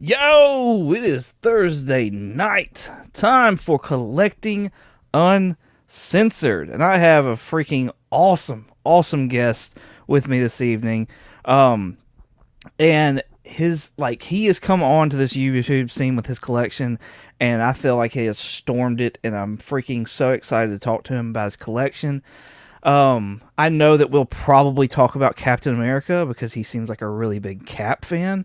Yo, it is Thursday night. Time for collecting Uncensored. And I have a freaking awesome guest with me this evening. And he has come on to this YouTube scene with his collection, and I feel like he has stormed it, and I'm freaking so excited to talk to him about his collection. I know that we'll probably talk about Captain America because he seems like a really big Cap fan.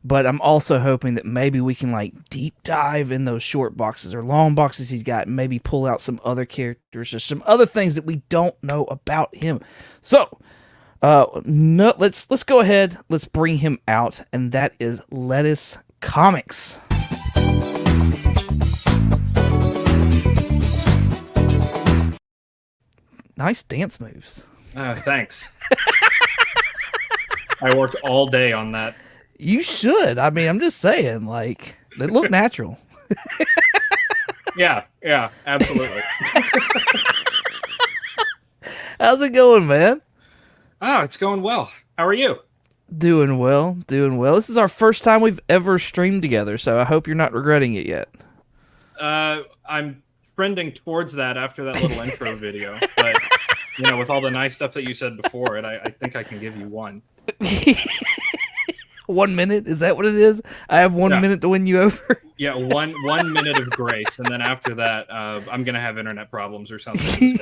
But I'm also hoping that maybe we can deep dive in those short boxes or long boxes he's got, and maybe pull out some other characters or some other things that we don't know about him. So, no, let's go ahead. Let's bring him out, and that is Lettuce Comics. Nice dance moves. Thanks. I worked all day on that. You should. I mean, I'm just saying, they look natural. Yeah, absolutely. How's it going, man? Oh, it's going well. How are you? Doing well. This is our first time we've ever streamed together, so I hope you're not regretting it yet. I'm trending towards that after that little intro video, but with all the nice stuff that you said before it, I think I can give you one. 1 minute? Is that what it is? I have 1 minute to win you over? Yeah, one minute of grace, and then after that, I'm gonna have internet problems or something.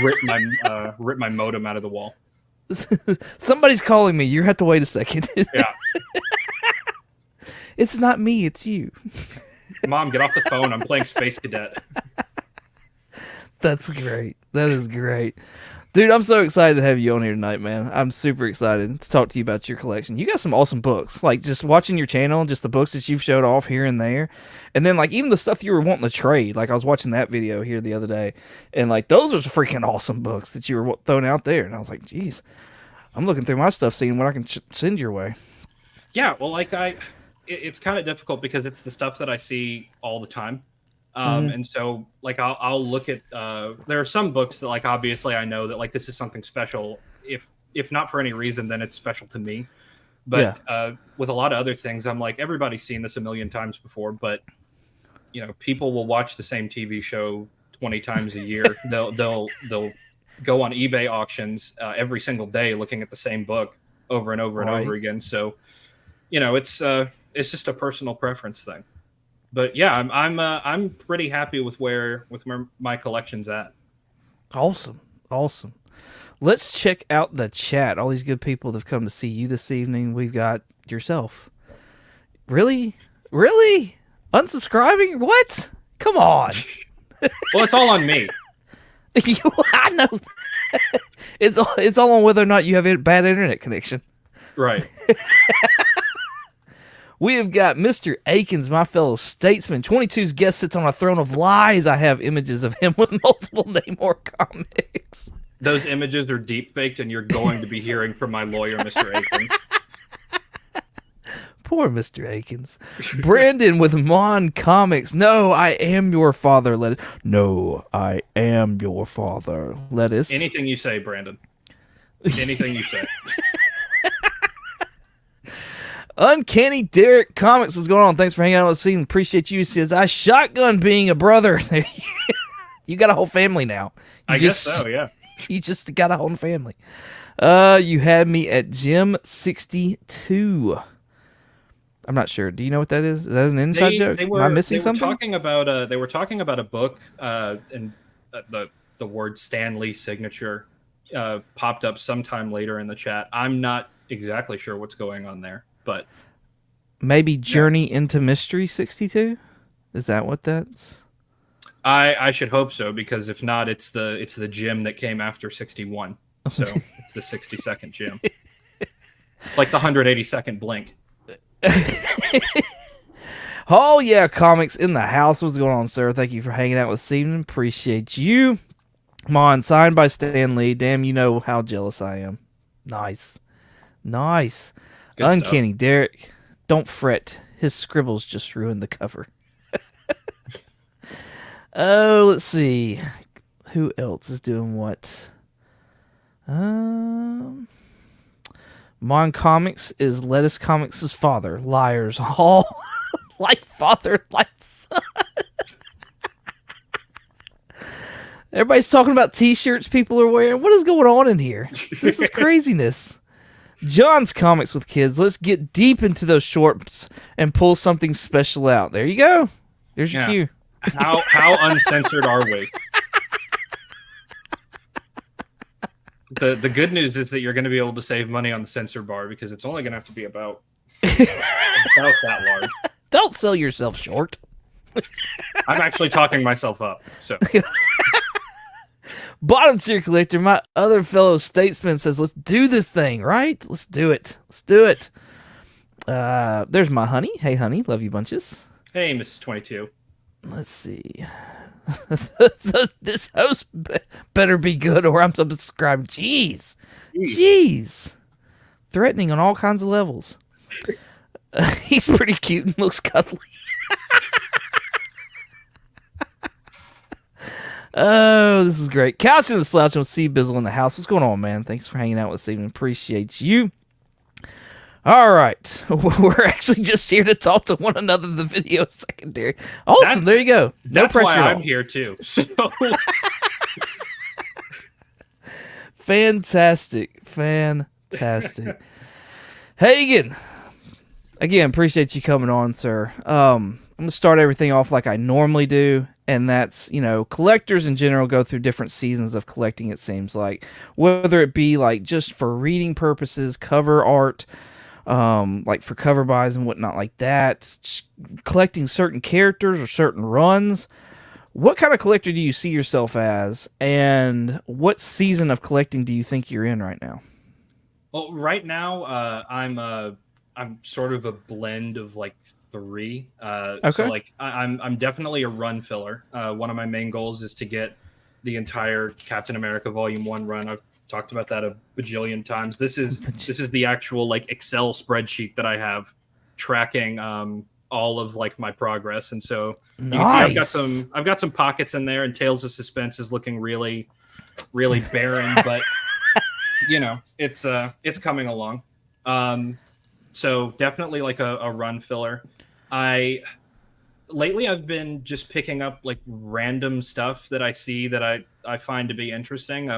Rip my modem out of the wall. Somebody's calling me. You have to wait a second. Yeah. It's not me. It's you. Mom, get off the phone. I'm playing Space Cadet. That's great. That is great. Dude, I'm so excited to have you on here tonight, man. I'm super excited to talk to you about your collection. You got some awesome books. Just watching your channel, just the books that you've showed off here and there. And then, even the stuff you were wanting to trade. I was watching that video here the other day. And, those are freaking awesome books that you were throwing out there. And I was like, geez, I'm looking through my stuff, seeing what I can send your way. Yeah, well, it's kind of difficult because it's the stuff that I see all the time. And so I'll look at there are some books that obviously I know that this is something special, if not for any reason then it's special to me, but with a lot of other things I'm like, everybody's seen this a million times before, but people will watch the same TV show 20 times a year. they'll go on eBay auctions every single day looking at the same book over and over and over again. So it's just a personal preference thing. But yeah, I'm pretty happy with where my collection's at. Awesome. Let's check out the chat. All these good people that have come to see you this evening. We've got yourself. Really? Unsubscribing? What? Come on. Well, it's all on me. I know. It's all on whether or not you have a bad internet connection. Right. We have got Mr. Akins, my fellow statesman. 22's guest sits on a throne of lies. I have images of him with multiple Namor comics. Those images are deep faked, and you're going to be hearing from my lawyer, Mr. Akins. Poor Mr. Akins. Brandon with Mon Comics. No, I am your father, Lettuce. No, I am your father, Lettuce. Anything you say, Brandon. Anything you say. Uncanny Derek Comics, what's going on? Thanks for hanging out with us. Appreciate you. He says, I shotgun being a brother. You got a whole family now. I guess so, yeah. You just got a whole family. You had me at Gym 62. I'm not sure. Do you know what that is? Is that an inside joke? Am I missing something? They were talking about a book, and the word Stan Lee signature popped up sometime later in the chat. I'm not exactly sure what's going on there. But maybe Journey into Mystery 62? Is that what that's? I should hope so, because if not, it's the gym that came after 61. So it's the 62nd gym. It's like the 182nd Blink. Oh yeah, comics in the house. What's going on, sir? Thank you for hanging out with us this evening. Appreciate you. Come on, signed by Stan Lee. Damn, you know how jealous I am. Nice. Good Uncanny stuff. Derek, don't fret. His scribbles just ruined the cover. Oh, let's see. Who else is doing what? Mon Comics is Lettuce Comics' father. Liars. All like father, like son. Everybody's talking about t-shirts people are wearing. What is going on in here? This is craziness. John's Comics with Kids. Let's get deep into those shorts and pull something special out. There you go. There's your cue. How uncensored are we? The good news is that you're going to be able to save money on the censor bar because it's only going to have to be about that large. Don't sell yourself short. I'm actually talking myself up. So, Bottom tier collector, my other fellow statesman says, "Let's do this thing, right? Let's do it. Let's do it." There's my honey. Hey, honey, love you bunches. Hey, Mrs. 22. Let's see. This host better be good, or I'm subscribed. Jeez, threatening on all kinds of levels. He's pretty cute and looks cuddly. Oh, this is great. Couch in the Slouch with C Bizzle in the house. What's going on, man? Thanks for hanging out with us evening. Appreciate you. All right. We're actually just here to talk to one another. The video is secondary. Awesome. There you go. No That's pressure why at I'm all. here too. So. Fantastic. Hagan. Again, appreciate you coming on, sir. I'm going to start everything off like I normally do, and that's, collectors in general go through different seasons of collecting, it seems like. Whether it be like just for reading purposes, cover art, like for cover buys and whatnot like that, collecting certain characters or certain runs. What kind of collector do you see yourself as, and what season of collecting do you think you're in right now? Well, right now, I'm sort of a blend of like three. Okay. So like I'm definitely a run filler. One of my main goals is to get the entire Captain America Volume 1 run. I've talked about that a bajillion times. This is the actual like Excel spreadsheet that I have tracking all of like my progress. And so you can see I've got some pockets in there, and Tales of Suspense is looking really, really barren, but it's coming along. So definitely like a run filler. Lately I've been just picking up like random stuff that I see that I find to be interesting.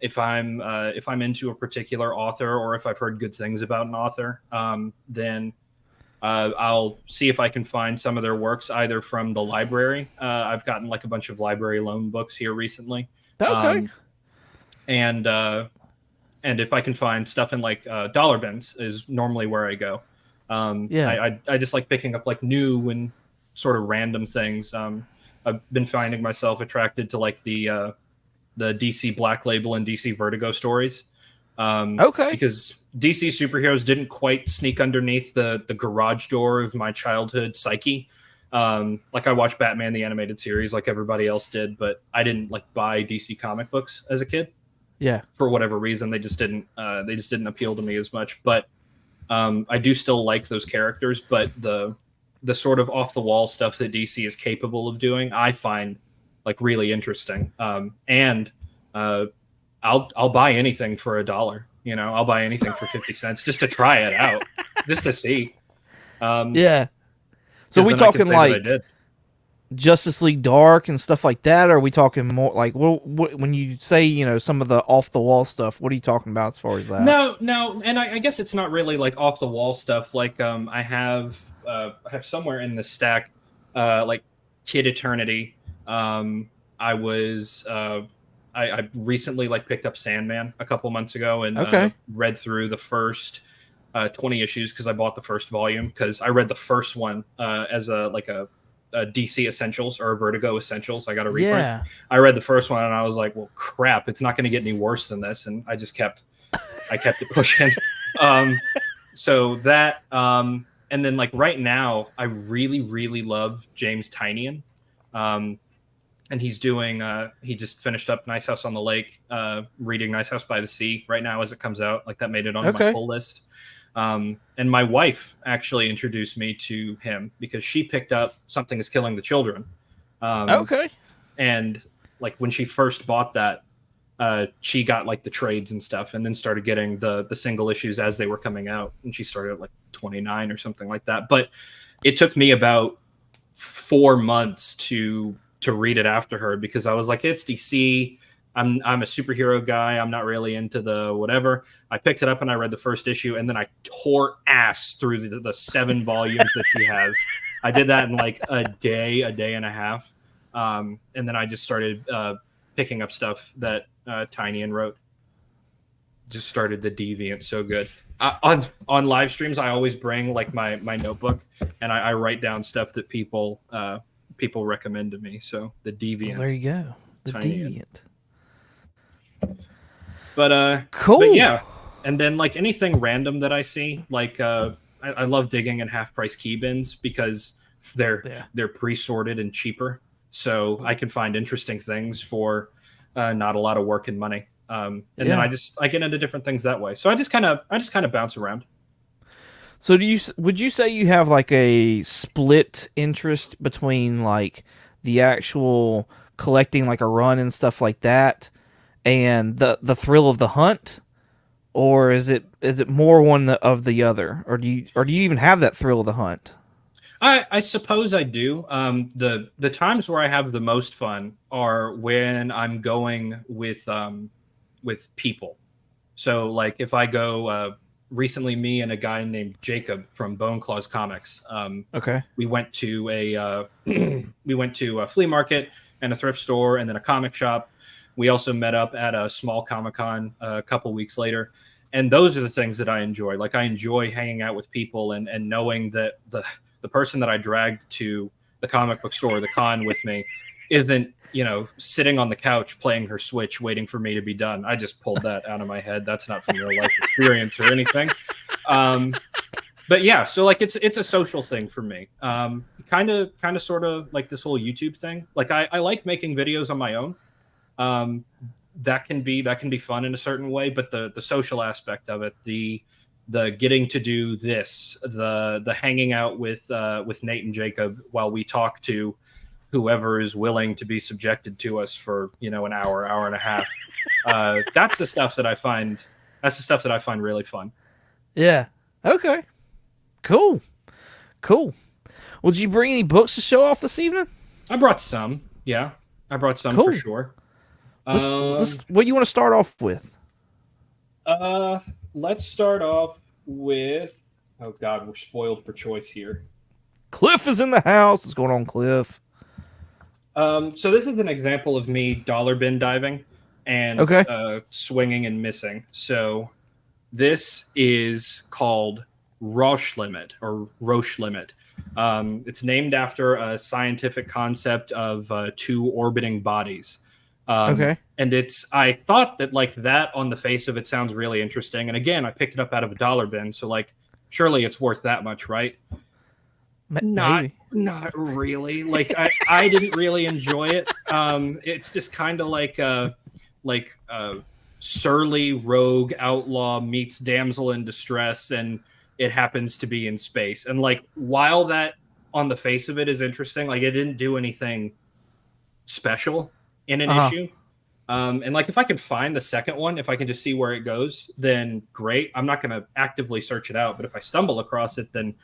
If I'm into a particular author, or if I've heard good things about an author, then I'll see if I can find some of their works either from the library. I've gotten like a bunch of library loan books here recently. Okay. And if I can find stuff in like dollar bins is normally where I go. I just like picking up like new and sort of random things. I've been finding myself attracted to like the DC Black Label and DC Vertigo stories. Because DC superheroes didn't quite sneak underneath the garage door of my childhood psyche. Like I watched Batman the Animated Series like everybody else did, but I didn't like buy DC comic books as a kid. Yeah. For whatever reason, they just didn't appeal to me as much. But I do still like those characters. But the sort of off the wall stuff that DC is capable of doing, I find like really interesting. And I'll buy anything for $1. I'll buy anything for 50 cents just to try it out, just to see. Yeah. So we talking like Justice League Dark and stuff like that? Or are we talking more like what when you say some of the off the wall stuff? What are you talking about as far as that? No, and I guess it's not really like off the wall stuff. Like I have somewhere in the stack like Kid Eternity. I recently like picked up Sandman a couple months ago and read through the first 20 issues because I bought the first volume because I read the first one as a DC Essentials or a Vertigo Essentials. I got a reprint. Yeah. I read the first one and I was like, well, crap, it's not going to get any worse than this. And I just kept it pushing. So that, and then like right now, I really, really love James Tynion. And he's doing, he just finished up Nice House on the Lake, reading Nice House by the Sea right now as it comes out. Like that made it on my pull list. And my wife actually introduced me to him because she picked up Something is Killing the Children. And like when she first bought that, she got like the trades and stuff, and then started getting the single issues as they were coming out, and she started at like 29 or something like that. But it took me about 4 months to read it after her, because I was like, it's DC. I'm a superhero guy. I'm not really into the whatever. I picked it up and I read the first issue, and then I tore ass through the 7 volumes that she has. I did that in like a day and a half. And then I just started picking up stuff that Tynion wrote. Just started the Deviant. So good. On live streams, I always bring like my notebook, and I write down stuff that people recommend to me. So the Deviant. Well, there you go. The Tynion. Deviant. But cool. But yeah, and then like anything random that I see, like I love digging in half price key bins, because they're pre-sorted and cheaper, so I can find interesting things for not a lot of work and money. And then I get into different things that way. So I just kind of bounce around. So would you say you have like a split interest between like the actual collecting like a run and stuff like that, and the thrill of the hunt, or is it more one of the other, or do you even have that thrill of the hunt? I suppose I do. The times where I have the most fun are when I'm going with people. So like if I go recently, me and a guy named Jacob from Bone Claws Comics. Okay. We went to a flea market and a thrift store and then a comic shop. We also met up at a small Comic-Con a couple weeks later. And those are the things that I enjoy. Like I enjoy hanging out with people and knowing that the person that I dragged to the comic book store, the con with me, isn't, sitting on the couch playing her Switch waiting for me to be done. I just pulled that out of my head. That's not from real life experience or anything. But yeah, so like it's a social thing for me. Kind of sort of like this whole YouTube thing. Like I like making videos on my own. That can be fun in a certain way, but the social aspect of it, the getting to do this, the hanging out with Nate and Jacob while we talk to whoever is willing to be subjected to us for an hour and a half. That's the stuff that I find really fun. Yeah. Okay. Cool. Well, did you bring any books to show off this evening? I brought some. Yeah, I brought some for sure. What do you want to start off with? Let's start off with. Oh God, we're spoiled for choice here. Cliff is in the house. What's going on, Cliff? So this is an example of me dollar bin diving and swinging and missing. So this is called Roche Limit or Roche Limit. It's named after a scientific concept of two orbiting bodies. And I thought that like that on the face of it sounds really interesting. And again, I picked it up out of a dollar bin. So like, surely it's worth that much, right? Not really. Like I didn't really enjoy it. It's just kind of like surly rogue outlaw meets damsel in distress, and it happens to be in space. And like, while that on the face of it is interesting, like it didn't do anything special in an issue. And like, if I can find the second one, if I can just see where it goes, then great. I'm not going to actively search it out, but if I stumble across it, then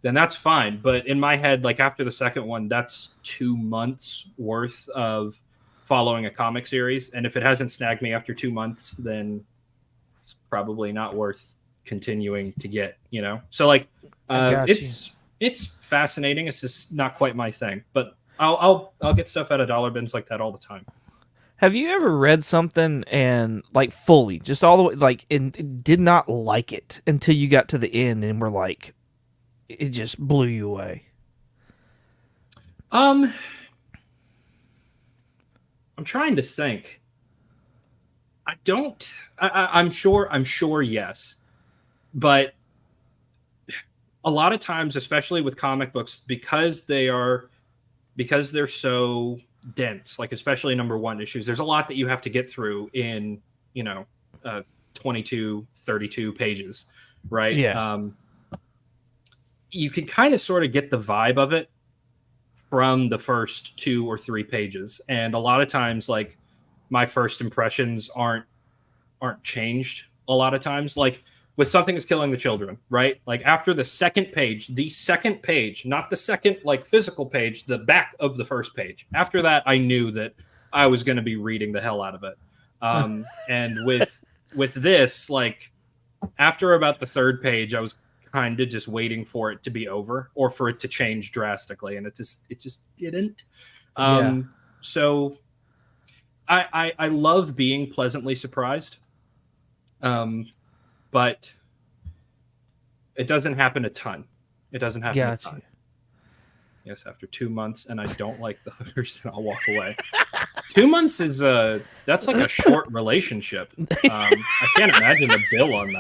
that's fine. But in my head, like after the second one, that's 2 months worth of following a comic series. And if it hasn't snagged me after 2 months, then it's probably not worth continuing to get, So like, it's fascinating. It's just not quite my thing, but I'll get stuff out of dollar bins like that all the time. Have you ever read something and like fully, just all the way, like, and did not like it until you got to the end and were like, it just blew you away? I'm trying to think. I'm sure yes. But a lot of times, especially with comic books, because they're so dense, like especially number one issues, there's a lot that you have to get through in 22, 32 pages, right? Yeah. You can kind of sort of get the vibe of it from the first 2 or 3 pages. And a lot of times, like my first impressions aren't changed a lot of times. Like with Something is Killing the Children, right? Like after the second page, not the second like physical page, the back of the first page. After that, I knew that I was going to be reading the hell out of it. And with this, like after about the third page, I was kind of just waiting for it to be over or for it to change drastically, and it just didn't. So I love being pleasantly surprised. But it doesn't happen a ton. It doesn't happen a ton. Yes, after 2 months, and I don't like the huggers, and I'll walk away. 2 months is that's like a short relationship. I can't imagine the bill on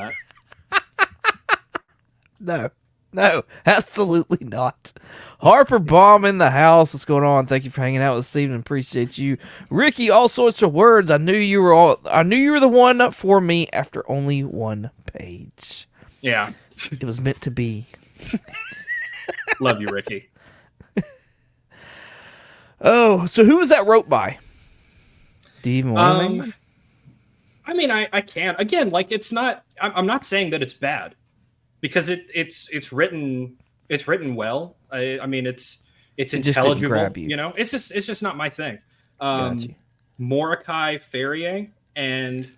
that. No, absolutely not. Harper Baum in the house. What's going on? Thank you for hanging out with us this evening. Appreciate you, Ricky. All sorts of words. I knew you were the one for me after only one page. Yeah, it was meant to be. Love you, Ricky. Oh, so who was that wrote by? Do you even want to? I mean, I can't. Again, like it's not. I'm not saying that it's bad, because it's written well. I mean, it's intelligible. Grab you. You know, it's just not my thing. Mordecai Ferrier and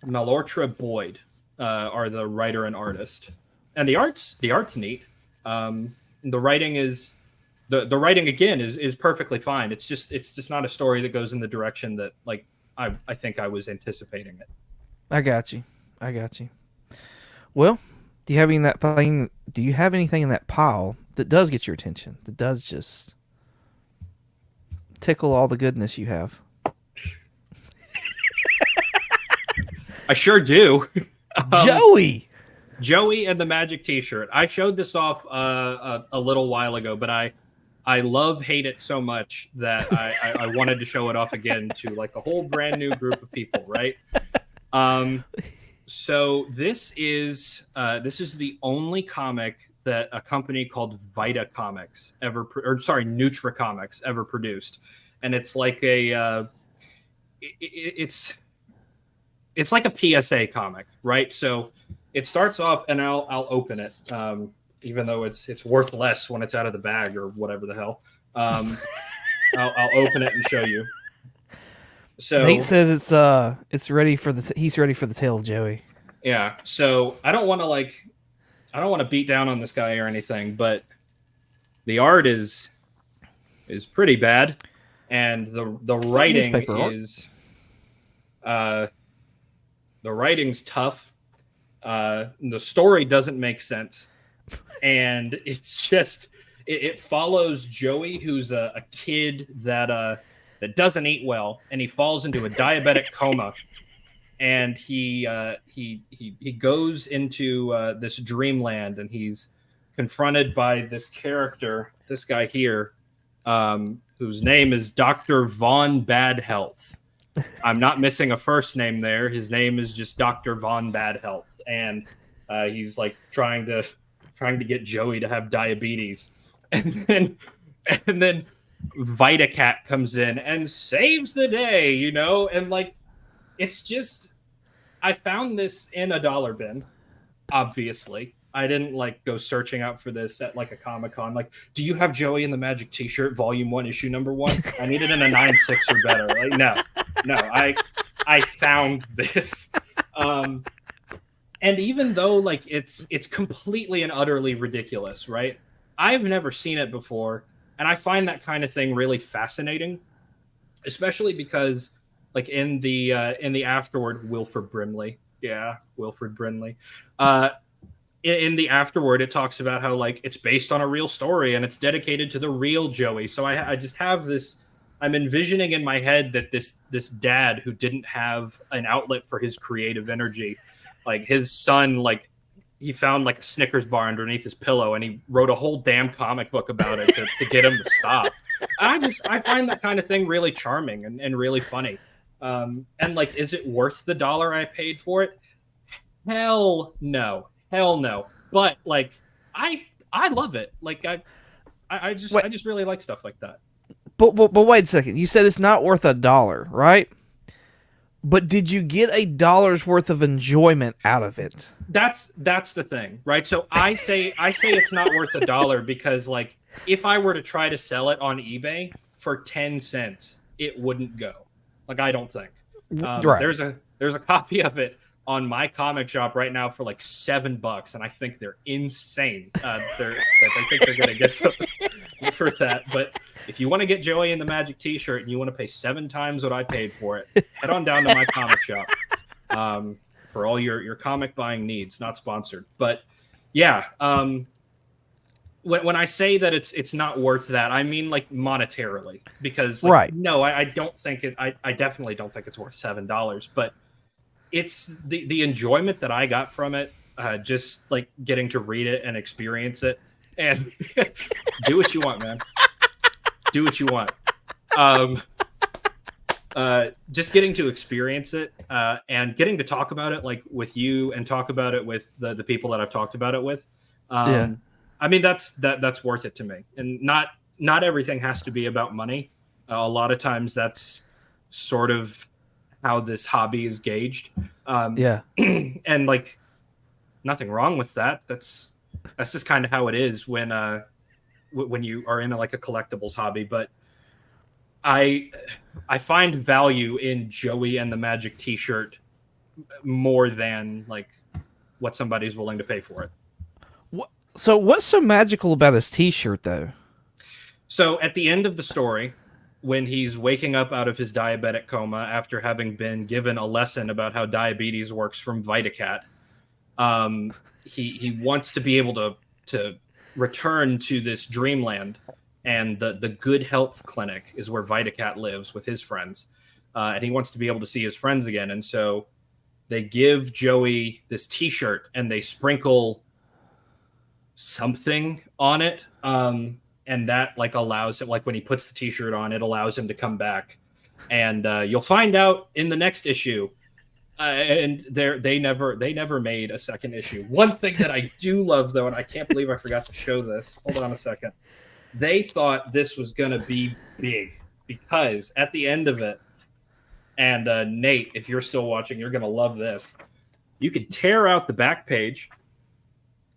Malortra Boyd are the writer and artist, and the art's neat. The writing is the writing again is perfectly fine. It's just not a story that goes in the direction that like I think I was anticipating it. I got you. Well, do you have anything in that pile that does get your attention? That does just tickle all the goodness you have? I sure do. Joey and the Magic T-shirt. I showed this off a little while ago, but I hate it so much that I wanted to show it off again to like a whole brand new group of people, right? So this is the only comic that a company called Nutra Comics ever produced, and it's like it's like a PSA comic, right? So it starts off, and I'll open it, even though it's worth less when it's out of the bag or whatever the hell. I'll open it and show you. So Nate says he's ready for the tale of Joey. Yeah. So I don't want to beat down on this guy or anything, but the art is pretty bad, and the writing is the writing's tough. The story doesn't make sense, and it's just it follows Joey, who's a kid that doesn't eat well, and he falls into a diabetic coma, and he goes into this dreamland, and he's confronted by this character, this guy here, whose name is Dr. Von Bad Health. I'm not missing a first name there. His name is just Dr. Von Bad Health, and he's like trying to get Joey to have diabetes, and then Vitacat comes in and saves the day, you know, and like it's just I found this in a dollar bin. Obviously, I didn't like go searching out for this at like a Comic-Con. Like, do you have Joey in the Magic T-shirt, Volume 1, Issue number 1? I need it in a 9.6 or better. Like, no, I found this. And even though like it's completely and utterly ridiculous, right? I've never seen it before, and I find that kind of thing really fascinating, especially because like in the afterword, Wilford Brimley. In the afterword, it talks about how like it's based on a real story and it's dedicated to the real Joey. So I just have this. I'm envisioning in my head that this dad who didn't have an outlet for his creative energy, like his son, like he found like a Snickers bar underneath his pillow and he wrote a whole damn comic book about it to get him to stop. I find that kind of thing really charming and really funny. And like, is it worth the $1 I paid for it? Hell no. But like, I love it. Like I just really like stuff like that. But wait a second. You said it's not worth $1, right? But did you get a dollar's worth of enjoyment out of it? That's the thing, right? So I say it's not worth $1 because like if I were to try to sell it on eBay for 10 cents, it wouldn't go. Like I don't think. Right. There's a copy of it on my comic shop right now for like $7, and I think they're insane. I think they're gonna get something for that. But if you want to get Joey in the Magic T-shirt and you want to pay 7 times what I paid for it, head on down to my comic shop for all your comic buying needs. Not sponsored, but yeah. When I say that it's not worth that, I mean like monetarily, because like, Right. no, I don't think it. I definitely don't think it's worth $7, but it's the enjoyment that I got from it, just like getting to read it and experience it, and do what you want, man. Do what you want. Just getting to experience it and getting to talk about it like with you and talk about it with the people that I've talked about it with. Yeah. I mean, that's worth it to me. And not everything has to be about money. A lot of times that's sort of how this hobby is gauged. Yeah. And like nothing wrong with that. That's just kind of how it is when you are in like a collectibles hobby. But I find value in Joey and the Magic T-shirt more than like what somebody's willing to pay for it. So what's so magical about his T-shirt, though? So at the end of the story, when he's waking up out of his diabetic coma after having been given a lesson about how diabetes works from VitaCat, he wants to be able to return to this dreamland, and the Good Health Clinic is where VitaCat lives with his friends, and he wants to be able to see his friends again. And so they give Joey this T-shirt and they sprinkle something on it. And that like allows it, like when he puts the T-shirt on, it allows him to come back, and you'll find out in the next issue. And they never made a second issue. One thing that I do love though, and I can't believe I forgot to show this. Hold on a second. They thought this was gonna be big because at the end of it, and Nate, if you're still watching, you're gonna love this. You could tear out the back page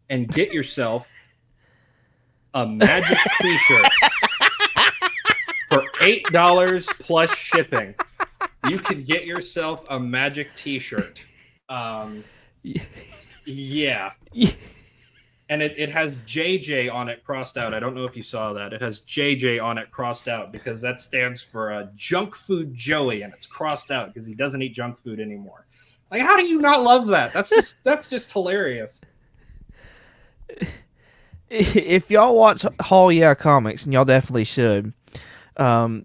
and get yourself a Magic T-shirt for $8 plus shipping. You can get yourself a Magic T-shirt. Yeah. And it has JJ on it crossed out. I don't know if you saw that. It has JJ on it crossed out because that stands for Junk Food Joey, and it's crossed out because he doesn't eat junk food anymore. Like, how do you not love that? That's just hilarious. If y'all watch Hall Yeah Comics, and y'all definitely should,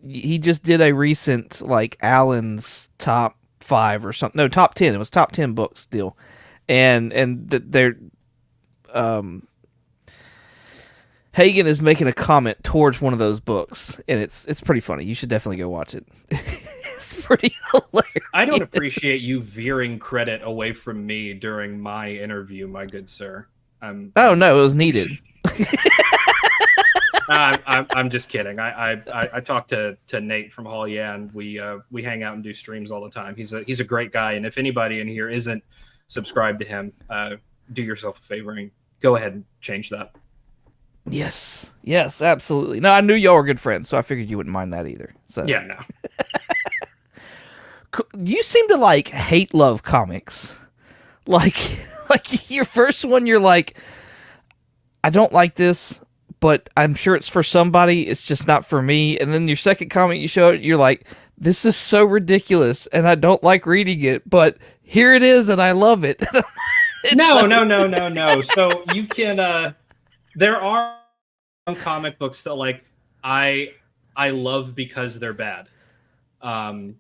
he just did a recent like Allen's top 5 or something. No, top 10. It was top 10 books deal, and they're Hagan is making a comment towards one of those books, and it's pretty funny. You should definitely go watch it. It's pretty hilarious. I don't appreciate you veering credit away from me during my interview, my good sir. Oh no, it was needed. I'm just kidding. I talked to Nate from Hall Yeah, and we hang out and do streams all the time. He's a great guy, and if anybody in here isn't subscribed to him, do yourself a favor and go ahead and change that. Yes, absolutely. No, I knew y'all were good friends, so I figured you wouldn't mind that either. So yeah, no. You seem to like hate love comics, like your first one. You're like, I don't like this, but I'm sure it's for somebody. It's just not for me. And then your second comic you showed, you're like, this is so ridiculous, and I don't like reading it, but here it is, and I love it. No. So you can. There are some comic books that like I love because they're bad, and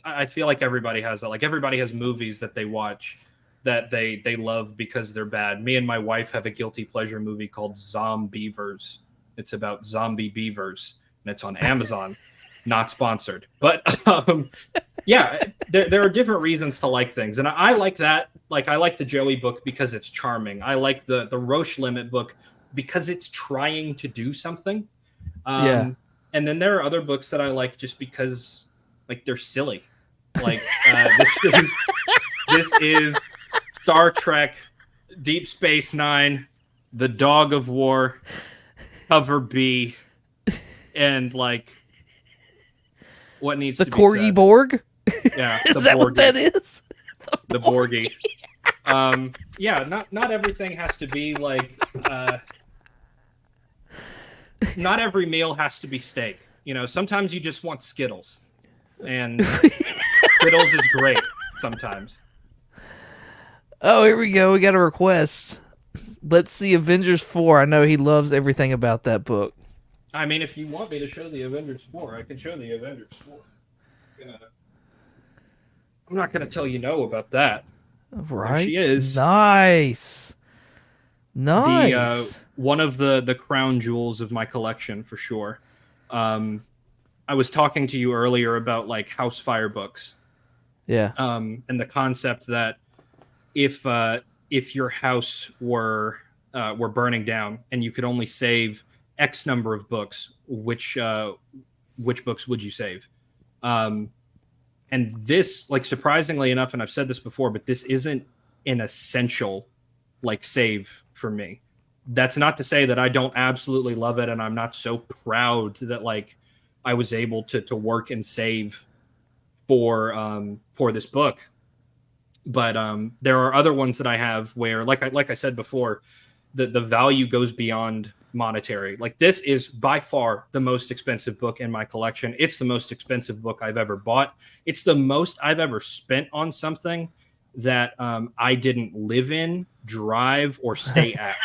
I feel like everybody has that. Like everybody has movies that they watch that they love because they're bad. Me and my wife have a guilty pleasure movie called Zombievers. It's about zombie beavers, and it's on Amazon. Not sponsored, but yeah, there are different reasons to like things, and I like that. Like I like the Joey book because it's charming. I like the Roche Limit book because it's trying to do something. Yeah. And then there are other books that I like just because like they're silly. Like this is Star Trek, Deep Space Nine, the Dog of War, Cover B, and like what needs The to be Corgi said. Borg? Yeah, Is that what that is? The Borgie. Yeah, not everything has to be like not every meal has to be steak. You know, sometimes you just want Skittles. And Skittles is great sometimes. Oh, here we go. We got a request. Let's see Avengers 4. I know he loves everything about that book. I mean, if you want me to show the Avengers 4, I can show the Avengers 4. I'm not going to tell you no about that. Right. There she is. Nice. Nice. One of the crown jewels of my collection for sure. I was talking to you earlier about like house fire books. Yeah. And the concept that if your house were burning down and you could only save X number of books, which books would you save? And this, like, surprisingly enough, and I've said this before, but this isn't an essential like save for me. That's not to say that I don't absolutely love it, and I'm not so proud that like I was able to work and save for this book. But there are other ones that I have where, like I said before, the value goes beyond monetary. Like this is by far the most expensive book in my collection. It's the most expensive book I've ever bought. It's the most I've ever spent on something that I didn't live in, drive, or stay at.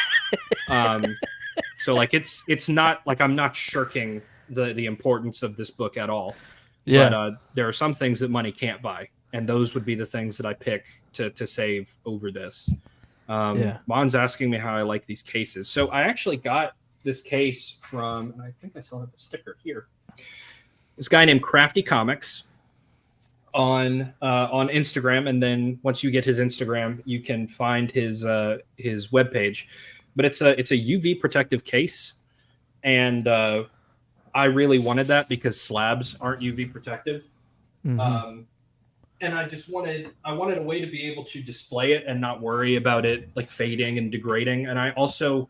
So like it's not like I'm not shirking the importance of this book at all. Yeah. But there are some things that money can't buy, and those would be the things that I pick to save over this. Mon's asking me how I like these cases. So I actually got this case from, and I think I still have the sticker here. This guy named Crafty Comics on Instagram, and then once you get his Instagram, you can find his webpage. But it's a UV protective case, and I really wanted that because slabs aren't UV protective. Mm-hmm. And I wanted a way to be able to display it and not worry about it like fading and degrading. And I also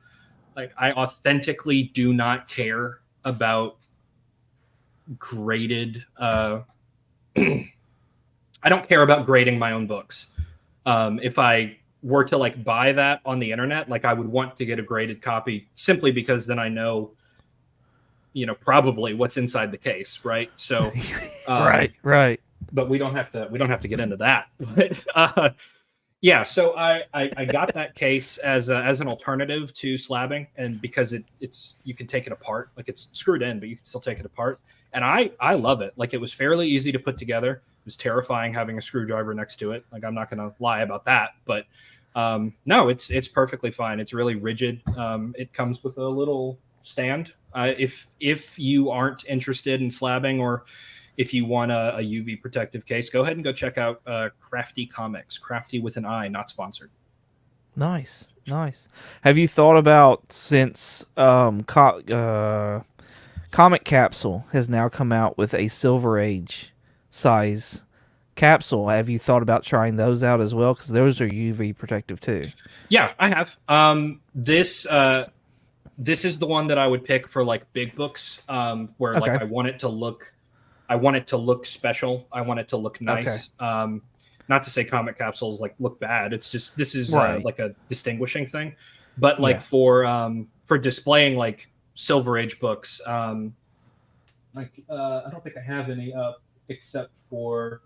I authentically do not care about graded. I don't care about grading my own books. If I were to like buy that on the internet, like I would want to get a graded copy simply because then I know, probably what's inside the case. Right. So, right. But we don't have to get into that. But yeah, so I got that case as an alternative to slabbing, and because it's you can take it apart, like it's screwed in, but you can still take it apart. And I love it. Like it was fairly easy to put together. It was terrifying having a screwdriver next to it. Like I'm not gonna lie about that, but no, it's perfectly fine. It's really rigid. It comes with a little stand. If you aren't interested in slabbing, or if you want a UV protective case, go ahead and go check out Crafty Comics. Crafty with an I, not sponsored. Nice. Have you thought about, since Comic Capsule has now come out with a Silver Age size capsule, have you thought about trying those out as well? Because those are UV protective too. Yeah, I have. This is the one that I would pick for like big books, where like I want it to look special. I want it to look nice. Okay. Not to say comic capsules like look bad. It's just this is like a distinguishing thing. But like for displaying like Silver Age books, I don't think I have any up except for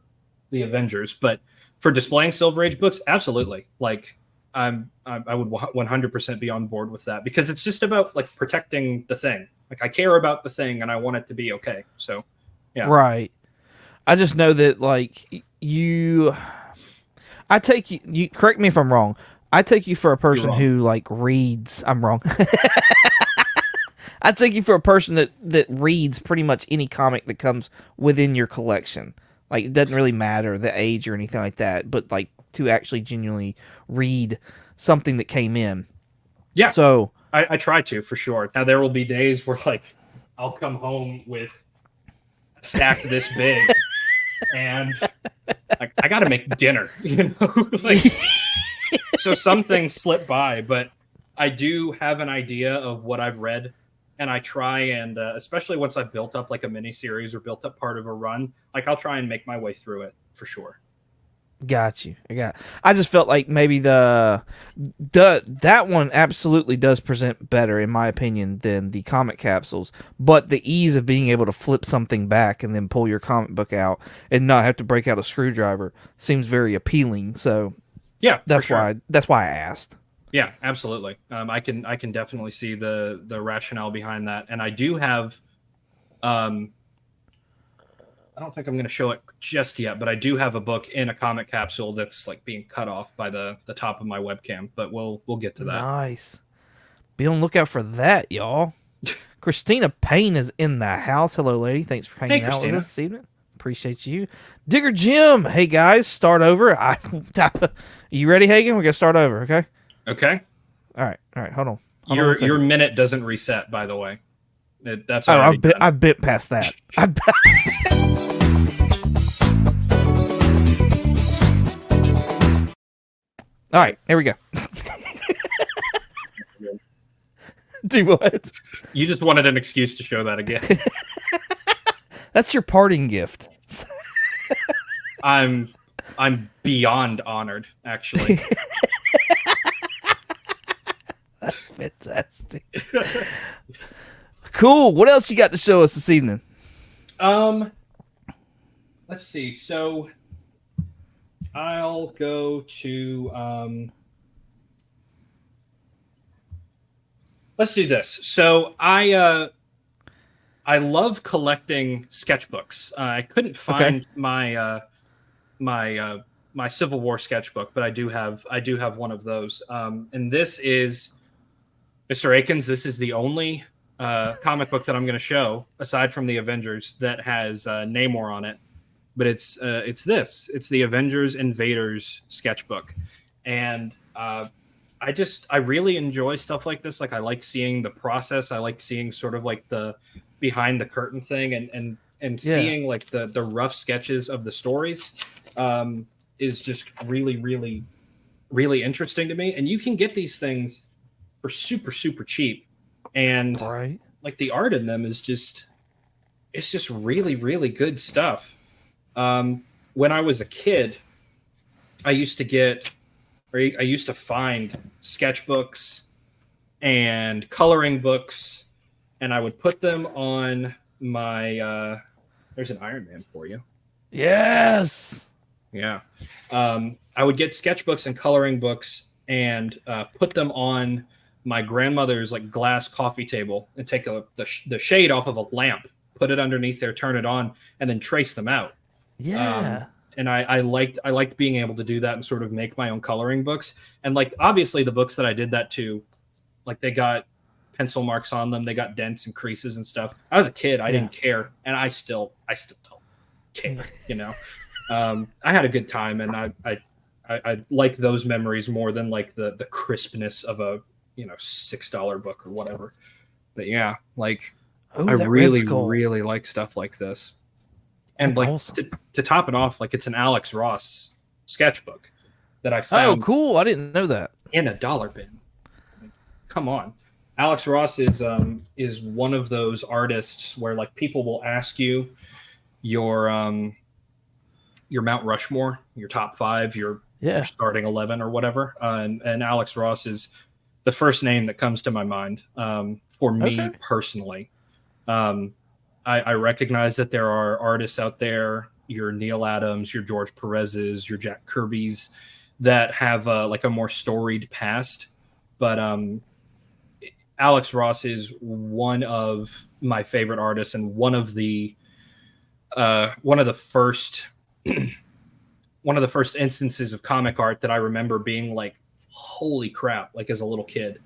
the Avengers. But for displaying Silver Age books, absolutely. Like I would 100% be on board with that, because it's just about like protecting the thing. Like I care about the thing and I want it to be okay. So. Yeah. Right. I just know that like I take you correct me if I'm wrong. I take you for a person who like reads. I'm wrong. I take you for a person that reads pretty much any comic that comes within your collection. Like it doesn't really matter the age or anything like that, but like to actually genuinely read something that came in. Yeah. So I try to, for sure. Now there will be days where like I'll come home with stack this big and like I got to make dinner, like, so some things slip by, but I do have an idea of what I've read, and I try and especially once I've built up like a mini series or built up part of a run, like I'll try and make my way through it for sure. Got you. I just felt like maybe that one absolutely does present better, in my opinion, than the comic capsules. But the ease of being able to flip something back and then pull your comic book out and not have to break out a screwdriver seems very appealing. So Yeah, that's for sure. that's why I asked. Yeah, absolutely. I can definitely see the rationale behind that, and I do have. I don't think I'm going to show it just yet, but I do have a book in a comic capsule that's like being cut off by the top of my webcam. But we'll get to that. Nice. Be on the lookout for that, y'all. Christina Payne is in the house. Hello, lady. Thanks for hanging out with us this evening. Appreciate you. Digger Jim. Hey, guys. Start over. You ready, Hagan? We're going to start over, okay? Okay. All right. Hold on. Your minute doesn't reset, by the way. That's I've bit past that. All right, here we go. Do what? You just wanted an excuse to show that again. That's your parting gift. I'm beyond honored, actually. That's fantastic. Cool. What else you got to show us this evening? Let's see. So I'll go to let's do this. So I love collecting sketchbooks. I couldn't find my my Civil War sketchbook, but I do have one of those. And this is Mr. Akins. This is the only comic book that I'm going to show, aside from the Avengers, that has Namor on it. But it's the Avengers Invaders sketchbook, and I really enjoy stuff like this. Like I like seeing the process. I like seeing sort of like the behind the curtain thing, and seeing like the rough sketches of the stories is just really, really, really interesting to me. And you can get these things for super, super cheap. And like the art in them is just really, really good stuff. When I was a kid, I used to find sketchbooks and coloring books, and I would put them on my there's an Iron Man for you. Yes. Yeah. I would get sketchbooks and coloring books and put them on my grandmother's like glass coffee table and take the shade off of a lamp, put it underneath there, turn it on, and then trace them out. Yeah. And I liked being able to do that and sort of make my own coloring books. And like obviously the books that I did that to, like they got pencil marks on them, they got dents and creases and stuff. I was a kid, I didn't care, and I still don't care, you know. I had a good time, and I like those memories more than like the crispness of a $6 book or whatever. But yeah, like I really like stuff like this. And that's like awesome. to top it off, like it's an Alex Ross sketchbook that I found. Oh, cool! I didn't know that. In a dollar bin. Like, come on, Alex Ross is one of those artists where like people will ask you your Mount Rushmore, your top 5, your starting 11 or whatever, and Alex Ross is the first name that comes to my mind for me personally. I recognize that there are artists out there, your Neil Adams, your George Perez's, your Jack Kirby's, that have like a more storied past. But Alex Ross is one of my favorite artists and one of the first instances of comic art that I remember being like, holy crap, like as a little kid.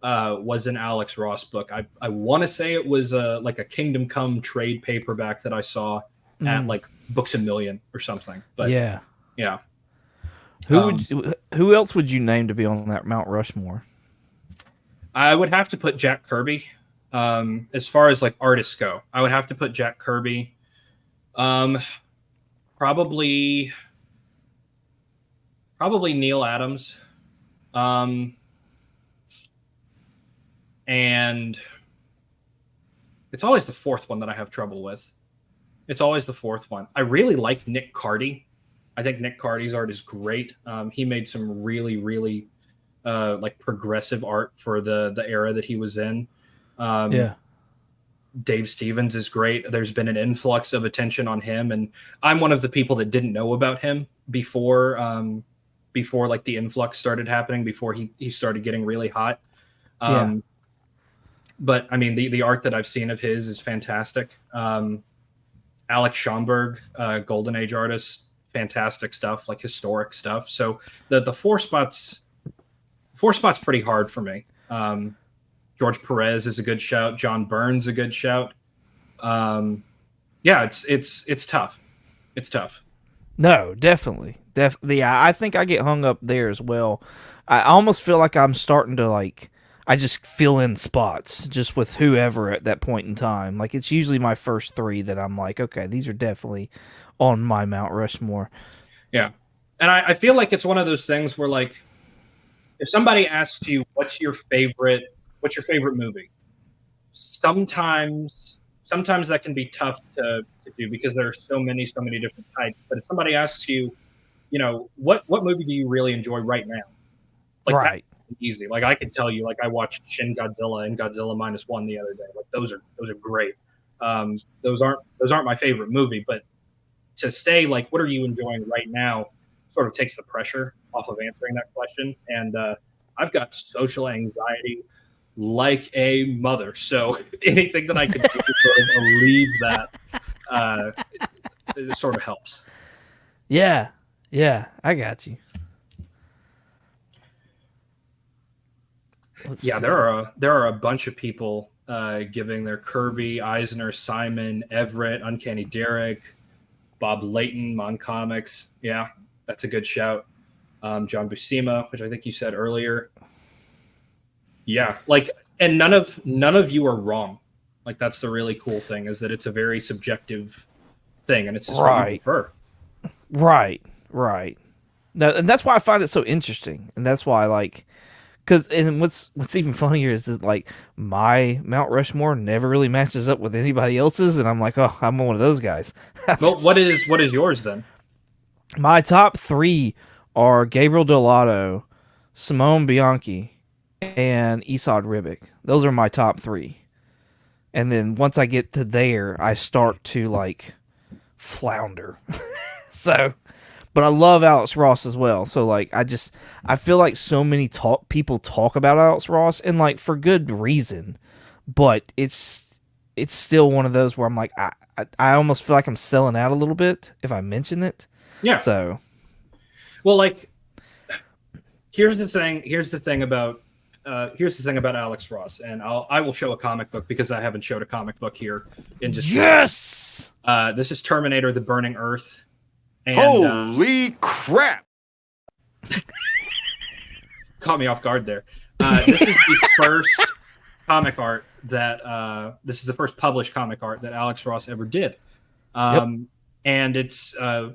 Was an Alex Ross book. I want to say it was like a Kingdom Come trade paperback that I saw at like Books A Million or something. But yeah. Who else would you name to be on that Mount Rushmore? I would have to put Jack Kirby. As far as like artists go, I would have to put Jack Kirby. Probably Neil Adams. Um, and it's always the fourth one that I have trouble with. It's always the fourth one. I really like Nick Cardy. I think Nick Cardy's art is great. He made some really, really like progressive art for the era that he was in. Yeah. Dave Stevens is great. There's been an influx of attention on him, and I'm one of the people that didn't know about him before like the influx started happening, before he started getting really hot. Yeah. But I mean, the art that I've seen of his is fantastic. Alex Schomburg, Golden Age artist, fantastic stuff, like historic stuff. So the four spots pretty hard for me. George Perez is a good shout. John Byrne's a good shout. Yeah, it's tough. It's tough. No, definitely. Yeah, I think I get hung up there as well. I almost feel like I'm starting to like I just fill in spots just with whoever at that point in time. Like it's usually my first three that I'm like, okay, these are definitely on my Mount Rushmore. Yeah. And I feel like it's one of those things where like if somebody asks you what's your favorite movie, sometimes that can be tough to do because there are so many different types. But if somebody asks you, what movie do you really enjoy right now? Like Right. that's easy. Like I can tell you, like I watched Shin Godzilla and Godzilla -1 the other day. Like those are great. Those aren't my favorite movie, but to say like what are you enjoying right now sort of takes the pressure off of answering that question. And I've got social anxiety like a mother, so anything that I can do to sort of alleviate that it sort of helps. Yeah. Yeah, I got you. Yeah, See. there are a bunch of people giving their Kirby, Eisner, Simon, Everett, Uncanny Derek, Bob Layton, Mon Comics. Yeah, that's a good shout. John Buscema, which I think you said earlier. Yeah, like, and none of you are wrong. Like that's the really cool thing is that it's a very subjective thing, and it's just what you prefer. Right. Right. No, and that's why I find it so interesting, and that's why and what's even funnier is that like my Mount Rushmore never really matches up with anybody else's, and I'm like, oh, I'm one of those guys. Well, what is yours then? My top three are Gabriel Delato, Simone Bianchi, and Esad Ribic. Those are my top three. And then once I get to there, I start to like flounder. So, but I love Alex Ross as well. So like I feel like so many people talk about Alex Ross and like for good reason, but it's still one of those where I'm like I almost feel like I'm selling out a little bit if I mention it. Yeah. So, well, like here's the thing about Alex Ross, and I will show a comic book because I haven't showed a comic book here in just yes. This is Terminator: The Burning Earth. And, holy crap! Caught me off guard there. This is the first comic art that this is the first published comic art that Alex Ross ever did. And it's I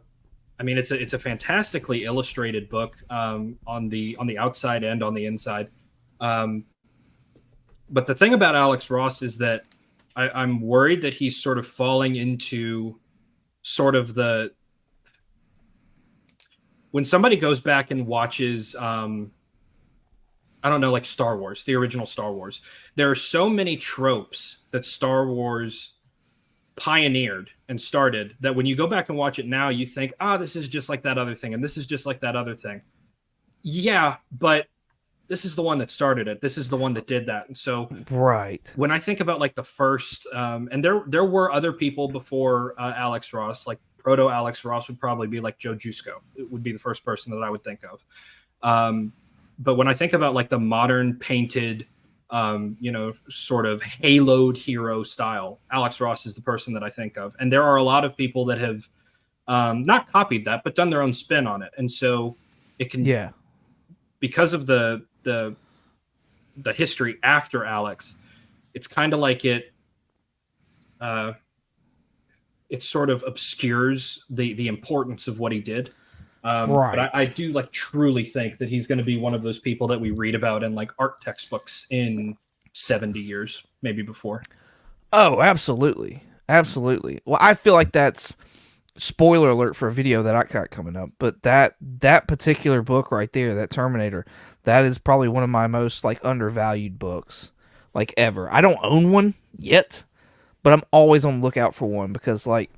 mean it's a fantastically illustrated book on the outside and on the inside. But the thing about Alex Ross is that I'm worried that he's sort of falling into sort of when somebody goes back and watches, I don't know, like Star Wars, the original Star Wars, there are so many tropes that Star Wars pioneered and started that when you go back and watch it now, you think, this is just like that other thing. And this is just like that other thing. Yeah, but this is the one that started it. This is the one that did that. And so right when I think about like the first, and there were other people before Alex Ross, like proto Alex Ross would probably be like Joe Jusko. It would be the first person that I would think of. But when I think about like the modern painted, sort of haloed hero style, Alex Ross is the person that I think of. And there are a lot of people that have not copied that, but done their own spin on it. And so it can, because of the history after Alex, it's kind of like it. it sort of obscures the importance of what he did. But Right. I do like truly think that he's going to be one of those people that we read about in like art textbooks in 70 years, maybe before. Oh, absolutely. Absolutely. Well, I feel like that's spoiler alert for a video that I got coming up, but that particular book right there, that Terminator, that is probably one of my most like undervalued books like ever. I don't own one yet, but I'm always on the lookout for one because like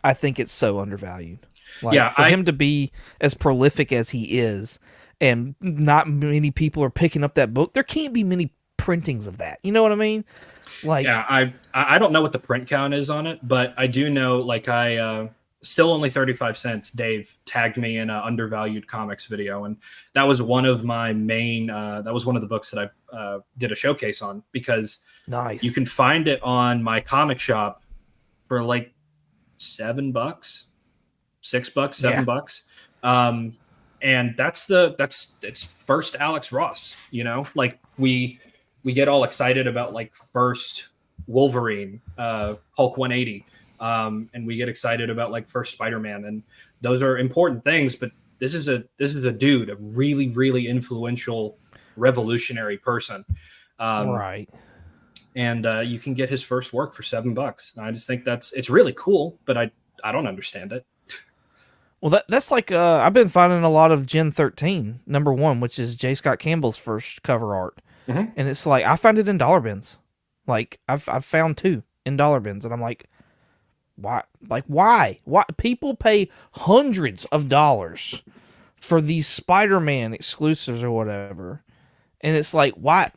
I think it's so undervalued. Like Yeah, for him to be as prolific as he is and not many people are picking up that book, there can't be many printings of that. You know what I mean? Like yeah, I don't know what the print count is on it, but I do know like I still only 35 cents. Dave tagged me in an undervalued comics video, and that was one of my main. That was one of the books that I did a showcase on because nice. you can find it on my comic shop for like $7, $6, $7. And that's it's first Alex Ross, you know, like we get all excited about like first Wolverine, Hulk 180. And we get excited about like first Spider-Man, and those are important things, but this is a dude, a really, really influential revolutionary person. Right. And you can get his first work for $7. I just think it's really cool, but I don't understand it. Well, that's like I've been finding a lot of Gen 13 #1, which is J. Scott Campbell's first cover art, and it's like I found it in dollar bins. Like I've found 2 in dollar bins, and I'm like, why? Like why? Why people pay hundreds of dollars for these Spider-Man exclusives or whatever, and it's like why?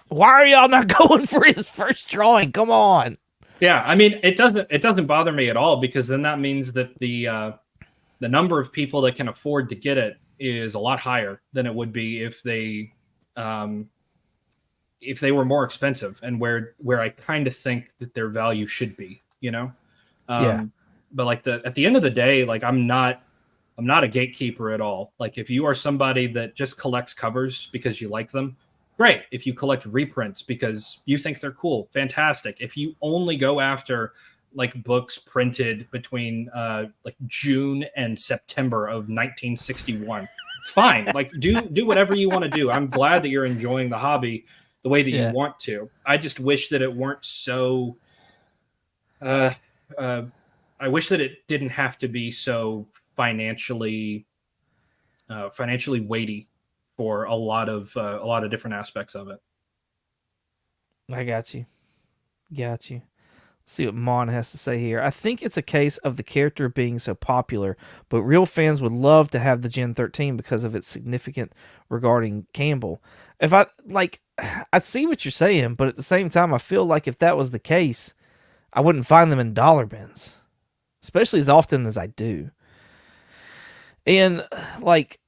Why are y'all not going for his first drawing? Come on. Yeah, I mean, it doesn't bother me at all because then that means that the number of people that can afford to get it is a lot higher than it would be if they were more expensive, and where I kind of think that their value should be, you know. Yeah. But like at the end of the day, like I'm not a gatekeeper at all. Like if you are somebody that just collects covers because you like them, great. If you collect reprints because you think they're cool, fantastic. If you only go after like books printed between like June and September of 1961, fine. Like do whatever you want to do. I'm glad that you're enjoying the hobby the way that you want to. I just wish that it weren't so. I wish that it didn't have to be so financially weighty for a lot of different aspects of it. I got you. Let's see what Mon has to say here. I think it's a case of the character being so popular, but real fans would love to have the Gen 13 because of its significance regarding Campbell. I see what you're saying, but at the same time, I feel like if that was the case, I wouldn't find them in dollar bins, especially as often as I do. And like,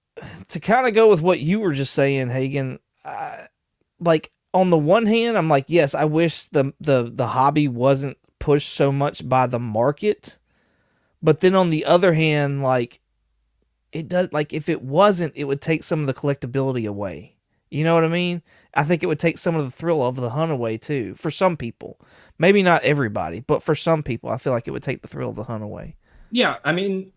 to kind of go with what you were just saying, Hagan, like on the one hand, I'm like, yes, I wish the hobby wasn't pushed so much by the market, but then on the other hand, like it does, like if it wasn't, it would take some of the collectability away. You know what I mean? I think it would take some of the thrill of the hunt away too. For some people, maybe not everybody, but for some people, I feel like it would take the thrill of the hunt away. Yeah, I mean,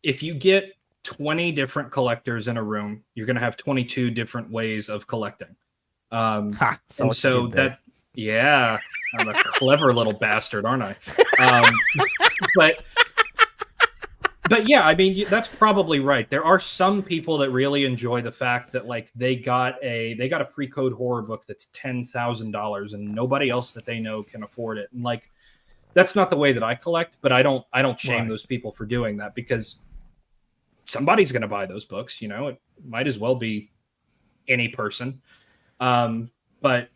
if you get 20 different collectors in a room, you're going to have 22 different ways of collecting. And so that, yeah, I'm a clever little bastard, aren't I? But yeah, I mean, that's probably right. There are some people that really enjoy the fact that like they got a pre-code horror book that's $10,000 and nobody else that they know can afford it. And like, that's not the way that I collect, but I don't shame those people for doing that because somebody's going to buy those books, you know. It might as well be any person. But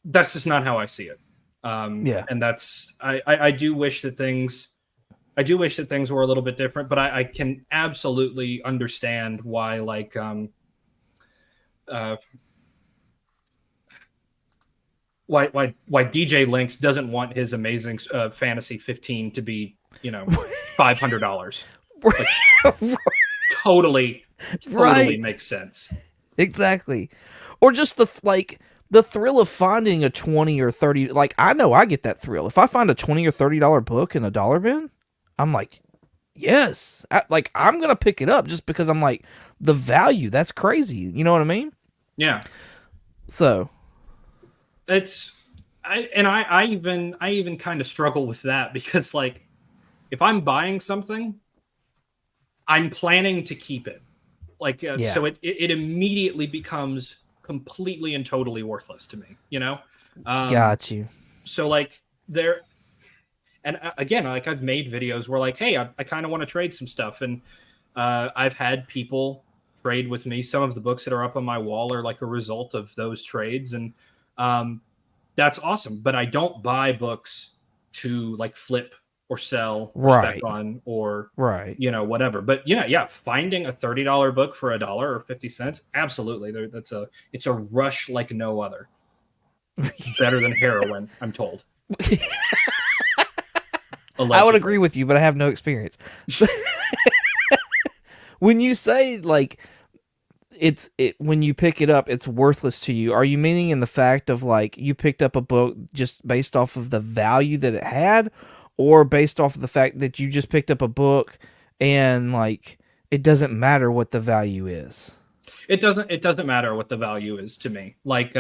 that's just not how I see it. And that's, I do wish that things were a little bit different, but I can absolutely understand why, like, why DJ Lynx doesn't want his Amazing Fantasy 15 to be, you know, $500. Like, totally right. Makes sense. Exactly. Or just the the thrill of finding a 20 or 30, like I know I get that thrill. If I find a 20 or $30 book in a dollar bin, I'm like, yes, I'm going to pick it up just because I'm like, the value, that's crazy. You know what I mean? Yeah. So I even kind of struggle with that because like if I'm buying something, I'm planning to keep it. Like yeah, so it immediately becomes completely and totally worthless to me, you know? got you. So like there and again, like I've made videos where like, hey, I kind of want to trade some stuff, and I've had people trade with me. Some of the books that are up on my wall are like a result of those trades, and that's awesome. But I don't buy books to like flip or sell or spec Right. on or Right. whatever. But yeah, finding a $30 book for $1 or 50 cents, absolutely. It's a rush like no other. Better than heroin, I'm told. I would Allegedly. agree with you, but I have no experience. When you say like when you pick it up, it's worthless to you, are you meaning in the fact of like you picked up a book just based off of the value that it had, or based off of the fact that you just picked up a book and like it doesn't matter what the value is? It doesn't matter what the value is to me. Like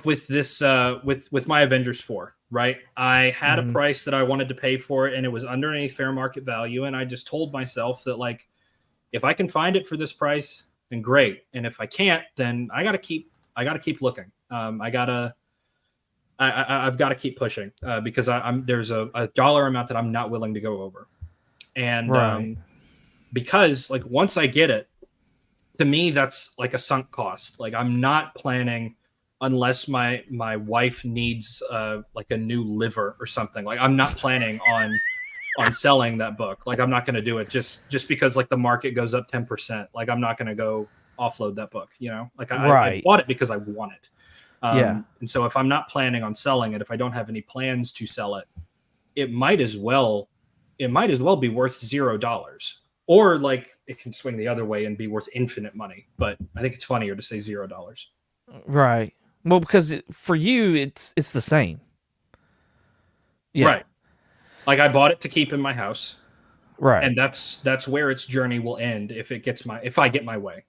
with this with my Avengers 4, right? I had a price that I wanted to pay for it and it was underneath fair market value, and I just told myself that like if I can find it for this price, then great. And if I can't, then I got to keep looking. I've got to keep pushing because there's a dollar amount that I'm not willing to go over. And Right. because like once I get it, to me that's like a sunk cost. Like I'm not planning unless my wife needs like a new liver or something. Like I'm not planning on selling that book. Like I'm not going to do it just because like the market goes up 10%. Like I'm not going to go offload that book, you know? Like I bought it because I want it. Yeah. And so if I'm not planning on selling it, if I don't have any plans to sell it, it might as well be worth $0. Or like it can swing the other way and be worth infinite money. But I think it's funnier to say $0. Right. Well, because for you, it's the same. Yeah. Right. Like I bought it to keep in my house. Right. And that's where its journey will end if I get my way.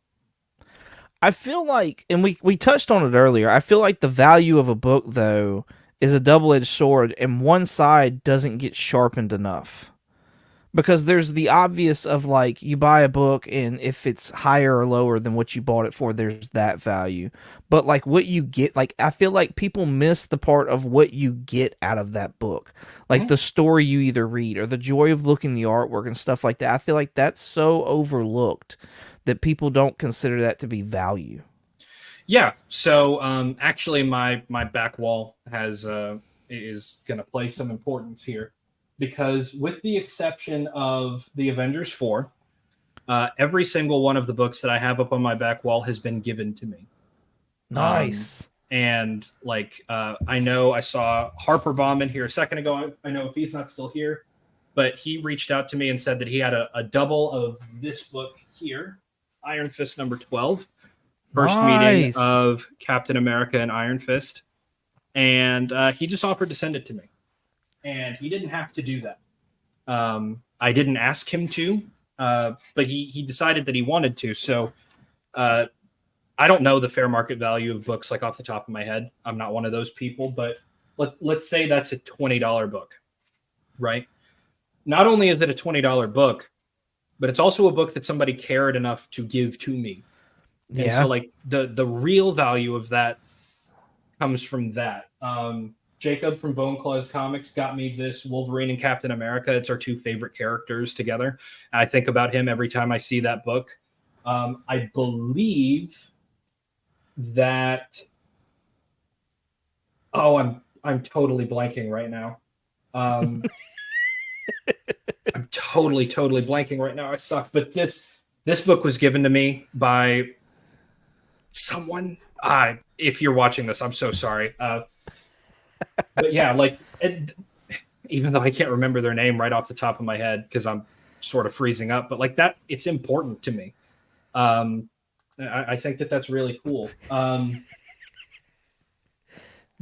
I feel like, and we touched on it earlier, I feel like the value of a book, though, is a double-edged sword, and one side doesn't get sharpened enough. Because there's the obvious of, like, you buy a book, and if it's higher or lower than what you bought it for, there's that value. But, like, what you get, like, I feel like people miss the part of what you get out of that book. Like, the story you either read, or the joy of looking the artwork and stuff like that. I feel like that's so overlooked that people don't consider that to be value. Yeah. So actually, my back wall is going to play some importance here, because with the exception of the Avengers 4, every single one of the books that I have up on my back wall has been given to me. Nice. And like I know I saw Harper Baum in here a second ago. I know if he's not still here, but he reached out to me and said that he had a double of this book here. Iron Fist number 12, first meeting of Captain America and Iron Fist, and he just offered to send it to me, and he didn't have to do that. I didn't ask him to, but he decided that he wanted to. So I don't know the fair market value of books like off the top of my head. I'm not one of those people, but let's say that's a $20 book, right? Not only is it a $20 book, but it's also a book that somebody cared enough to give to me. And so like the real value of that comes from that. Jacob from Bone Claws Comics got me this Wolverine and Captain America. It's our two favorite characters together. And I think about him every time I see that book. I believe that I'm totally blanking right now. I'm totally blanking right now. I suck. But this book was given to me by someone. If you're watching this, I'm so sorry. But yeah, like even though I can't remember their name right off the top of my head because I'm sort of freezing up, but like that, it's important to me. I think that that's really cool.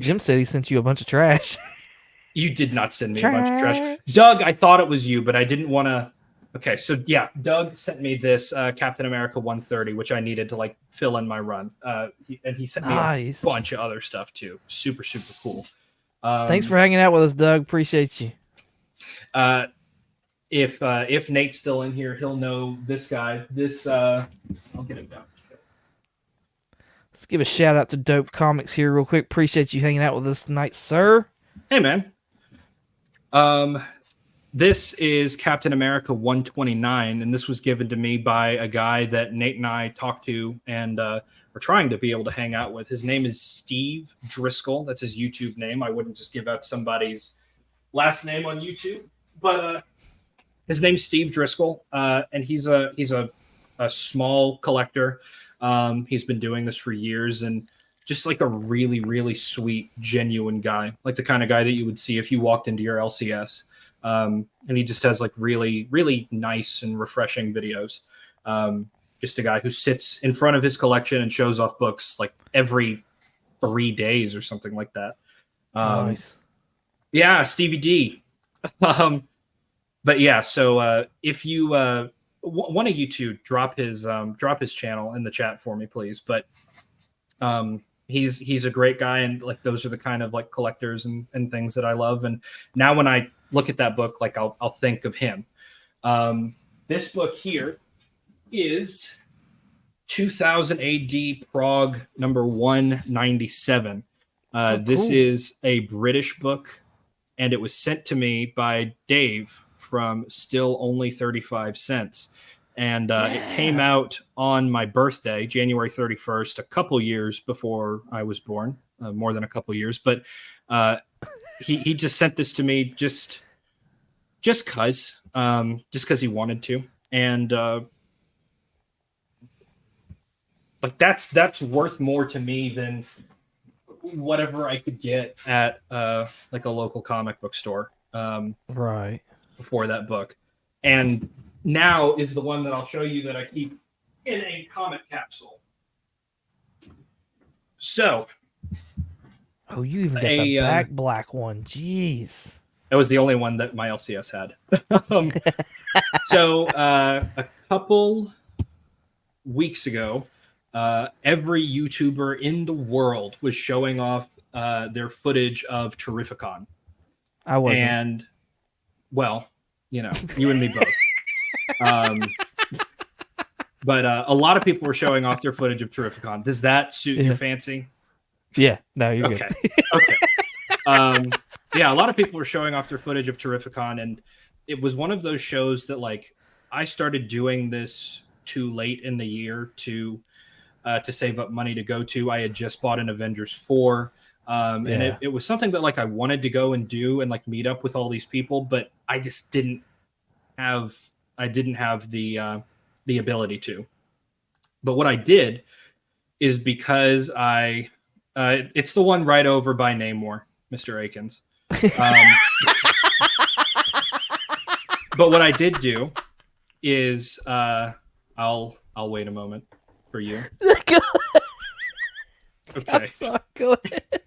Jim said he sent you a bunch of trash. You did not send me a bunch of trash. Doug, I thought it was you, but I didn't want to. Okay, so yeah, Doug sent me this Captain America 130, which I needed to like fill in my run. And he sent me a bunch of other stuff too. Super, super cool. Thanks for hanging out with us, Doug. Appreciate you. If Nate's still in here, he'll know this guy. I'll get him down. Let's give a shout out to Dope Comics here real quick. Appreciate you hanging out with us tonight, sir. Hey, man. This is Captain America 129, and this was given to me by a guy that Nate and I talked to and are trying to be able to hang out with. His name is Steve Driscoll. That's his YouTube name. I wouldn't just give out somebody's last name on YouTube, but his name's Steve Driscoll, and he's a small collector. He's been doing this for years, and just like a really, really sweet, genuine guy, like the kind of guy that you would see if you walked into your LCS. And he just has like really, really nice and refreshing videos. Just a guy who sits in front of his collection and shows off books like every 3 days or something like that. Nice. Yeah, Stevie D. But yeah, so if you one of you two drop his channel in the chat for me, please. But he's a great guy, and like those are the kind of like collectors and things that I love. And now when I look at that book, like I'll think of him. This book here is 2000 AD Prague number 197. This is a British book, and it was sent to me by Dave from Still Only 35 Cents. And it came out on my birthday, January 31st, a couple years before I was born, more than a couple years. But he just sent this to me just because he wanted to. And like that's worth more to me than whatever I could get at like a local comic book store. Right. Before that book. And now is the one that I'll show you that I keep in a comic capsule. So. Oh, you even got the back black one. Jeez. That was the only one that my LCS had. So a couple weeks ago, every YouTuber in the world was showing off their footage of Terrificon. I wasn't. And, well, you know, you and me both. But a lot of people were showing off their footage of Terrificon. Does that suit your fancy? Yeah, no, you're okay. good. Okay. Yeah, a lot of people were showing off their footage of Terrificon, and it was one of those shows that, like, I started doing this too late in the year to save up money to go to. I had just bought an Avengers 4, and it was something that, like, I wanted to go and do and, like, meet up with all these people, but I just didn't have the ability to. But what I did is because it's the one right over by Namor, Mr. Akins. But what I did do is I'll wait a moment for you. Okay. I'm sorry, go ahead.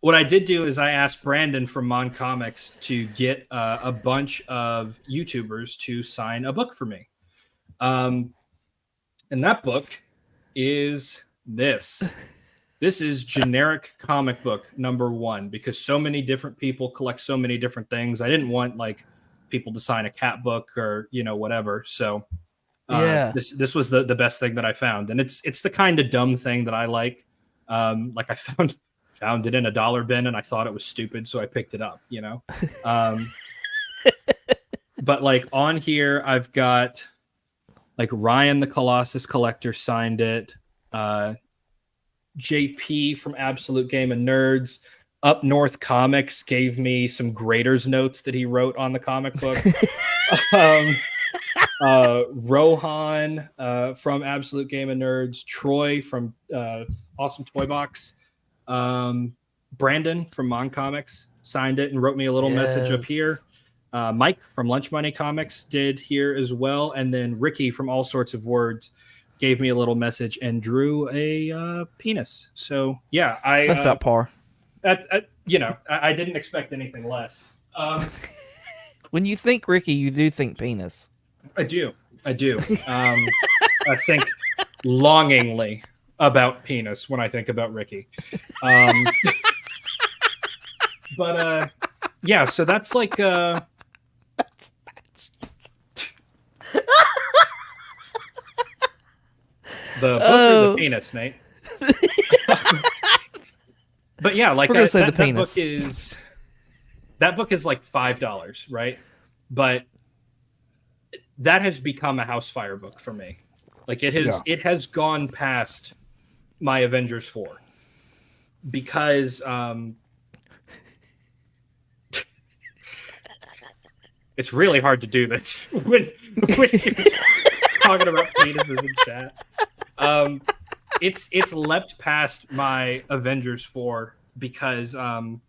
What I did do is I asked Brandon from Mon Comics to get a bunch of YouTubers to sign a book for me. And that book is this. This is generic comic book number 1, because so many different people collect so many different things. I didn't want like people to sign a cat book or, you know, whatever. So this was the best thing that I found. And it's the kind of dumb thing that I like. Like I found it in a dollar bin and I thought it was stupid, so I picked it up, you know. But like on here I've got like Ryan the Colossus Collector signed it. JP from Absolute Game of Nerds. Up North Comics gave me some grader's notes that he wrote on the comic book. Rohan from Absolute Game of Nerds. Troy from Awesome Toy Box. Brandon from Mon Comics signed it and wrote me a little message up here. Mike from Lunch Money Comics did here as well. And then Ricky from All Sorts of Words gave me a little message and drew a penis. So yeah, I That's about par. I didn't expect anything less. When you think Ricky, you do think penis. I do. I think longingly about penis when I think about Ricky. But yeah, so that's like the book or the penis, Nate. But yeah, like We're gonna say the that penis. That book is like $5, right? But that has become a house fire book for me. Like it has gone past my Avengers 4 because it's really hard to do this when you're talking about penises in chat. It's leapt past my Avengers 4 because all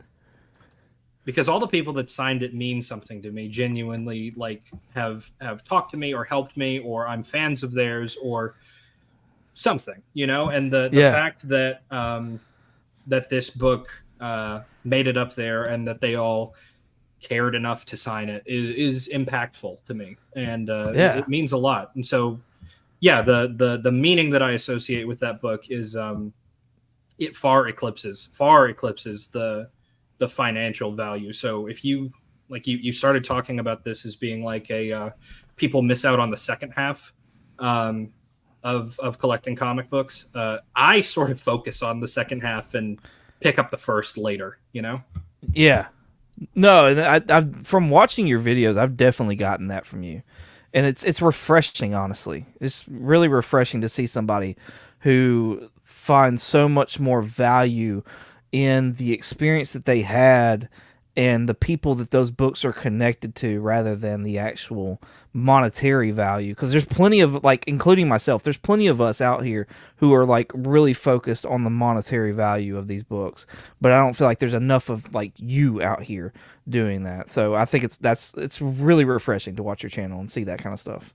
the people that signed it mean something to me, genuinely, like have talked to me or helped me, or I'm fans of theirs or something, and the fact that that this book made it up there and that they all cared enough to sign it is impactful to me, and it means a lot. And so yeah, the meaning that I associate with that book is it far eclipses the financial value. So if you you started talking about this as being like a people miss out on the second half of collecting comic books, I sort of focus on the second half and pick up the first later, Yeah. No, I from watching your videos, I've definitely gotten that from you. And it's refreshing, honestly. It's really refreshing to see somebody who finds so much more value in the experience that they had and the people that those books are connected to rather than the actual monetary value. Because there's plenty of, like, including myself, there's plenty of us out here who are, like, really focused on the monetary value of these books. But I don't feel like there's enough of, like, you out here doing that. So I think it's really refreshing to watch your channel and see that kind of stuff.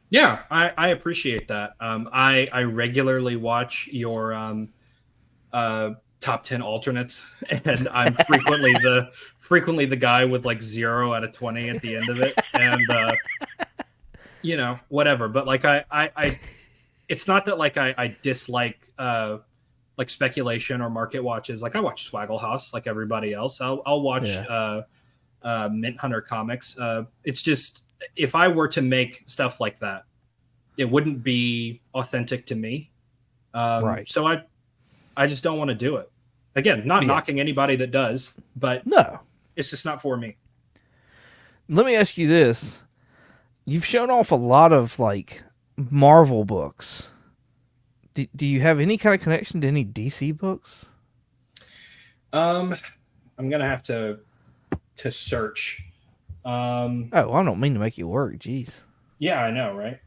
Yeah, I appreciate that. I regularly watch your top 10 alternates, and I'm frequently the guy with like 0 out of 20 at the end of it, and whatever. But like I it's not that like I dislike like speculation or market watches. Like I watch Swaggle House like everybody else. I'll watch Mint Hunter comics. It's just, if I were to make stuff like that, it wouldn't be authentic to me. Right. So I just don't want to do it. Again, not knocking anybody that does, but no, it's just not for me. Let me ask you this. You've shown off a lot of like Marvel books. Do you have any kind of connection to any DC books? I'm gonna have to search. Oh, I don't mean to make you work. Jeez. Yeah, I know, right?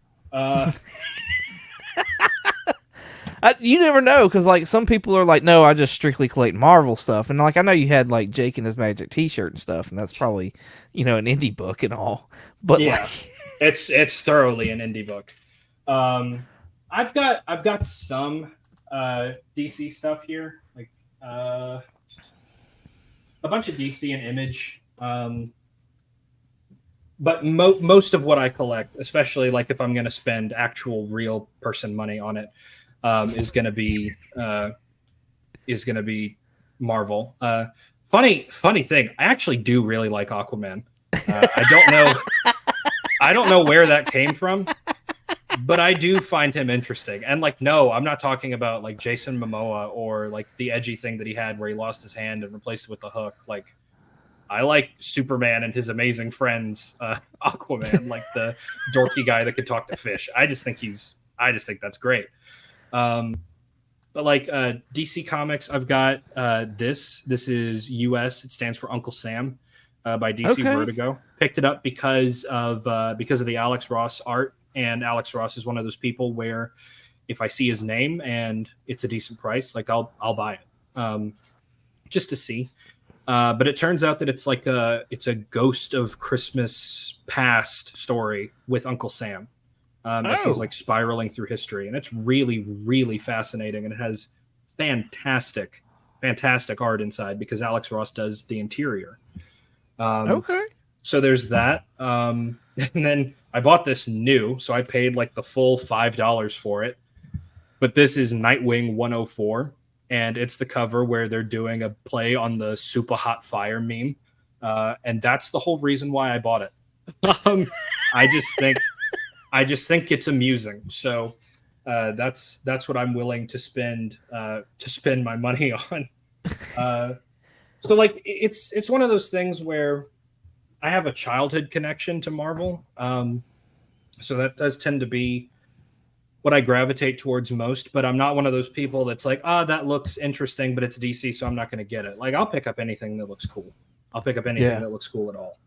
You never know, because like some people are like, no, I just strictly collect Marvel stuff, and like I know you had like Jake and his Magic T-shirt and stuff, and that's probably an indie book and all. But yeah, like... it's thoroughly an indie book. I've got some DC stuff here, like a bunch of DC and Image. But most of what I collect, especially like if I'm going to spend actual real person money on it, is going to be Marvel. Funny thing, I actually do really like Aquaman. I don't know where that came from, but I do find him interesting. And like, no, I'm not talking about like Jason Momoa or like the edgy thing that he had where he lost his hand and replaced it with the hook. Like, I like Superman and his amazing friends, Aquaman, like the dorky guy that could talk to fish. I just think that's great. But like DC Comics, I've got this. This is US. It stands for Uncle Sam by DC Vertigo. Picked it up because of the Alex Ross art, and Alex Ross is one of those people where if I see his name and it's a decent price, like I'll buy it just to see. But it turns out that it's a ghost of Christmas past story with Uncle Sam. as he's Oh. like spiraling through history, and it's really, really fascinating, and it has fantastic, fantastic art inside because Alex Ross does the interior. Okay. So there's that. And then I bought this new, so I paid like the full $5 for it. But this is Nightwing 104, and it's the cover where they're doing a play on the super hot fire meme. And that's the whole reason why I bought it. I just think it's amusing. So that's what I'm willing to spend my money on. So like it's one of those things where I have a childhood connection to Marvel. So that does tend to be what I gravitate towards most, but I'm not one of those people that's like, that looks interesting, but it's DC, so I'm not going to get it. Like, I'll pick up anything that looks cool. I'll pick up anything that looks cool at all.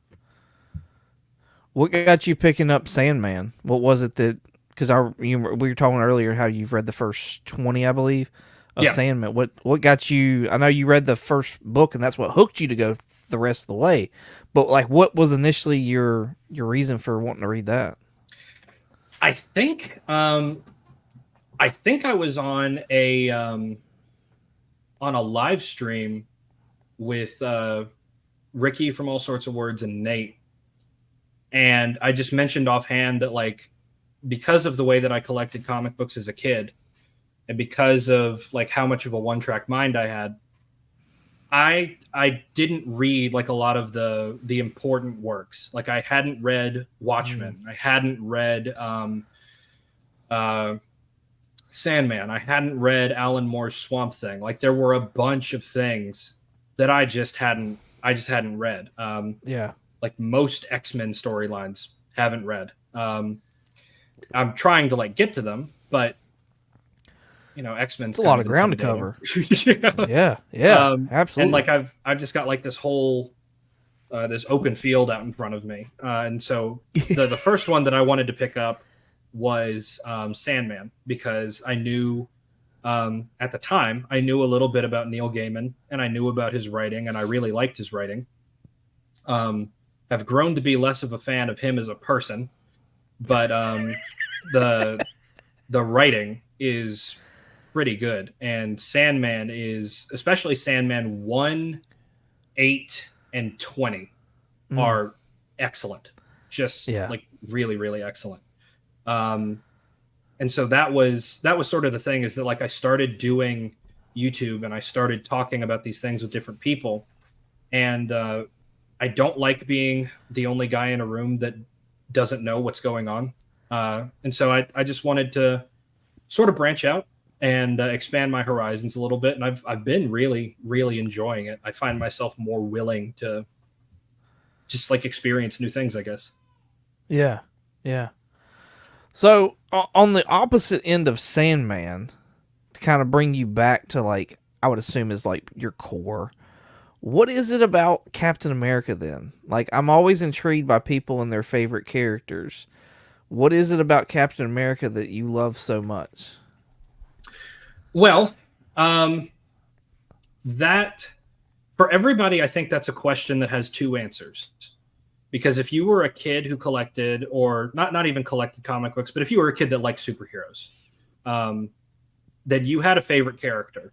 What got you picking up Sandman? What was it that? Because we were talking earlier how you've read the first 20, I believe, of Sandman. What got you? I know you read the first book, and that's what hooked you to go the rest of the way. But like, what was initially your reason for wanting to read that? I think I was on a live stream with Ricky from All Sorts of Words and Nate, and I just mentioned offhand that like because of the way that I collected comic books as a kid, and because of like how much of a one-track mind I had, I didn't read like a lot of the important works. Like I hadn't read Watchmen. I hadn't read Sandman. I hadn't read Alan Moore's Swamp Thing. Like there were a bunch of things that I just hadn't read. Like most X-Men storylines haven't read. I'm trying to like get to them, but you know, X-Men's a lot of ground to cover. Yeah, absolutely. And like I've just got like this whole this open field out in front of me, and so the first one that I wanted to pick up was Sandman, because I knew at the time I knew a little bit about Neil Gaiman and I knew about his writing, and I really liked his writing. I've grown to be less of a fan of him as a person, but the writing is pretty good, and Sandman is, especially Sandman 1, 8, and 20 are excellent. Just like really, really excellent. And so that was sort of the thing, is that like I started doing YouTube and I started talking about these things with different people, and I don't like being the only guy in a room that doesn't know what's going on. And so I just wanted to sort of branch out and expand my horizons a little bit. And I've been really, really enjoying it. I find myself more willing to just like experience new things, I guess. Yeah. Yeah. So on the opposite end of Sandman, to kind of bring you back to like, I would assume is like your core, what is it about Captain America then? Like, I'm always intrigued by people and their favorite characters. What is it about Captain America that you love so much? Well, that for everybody, I think that's a question that has two answers. Because if you were a kid who collected, or not even collected comic books, but if you were a kid that liked superheroes, then you had a favorite character.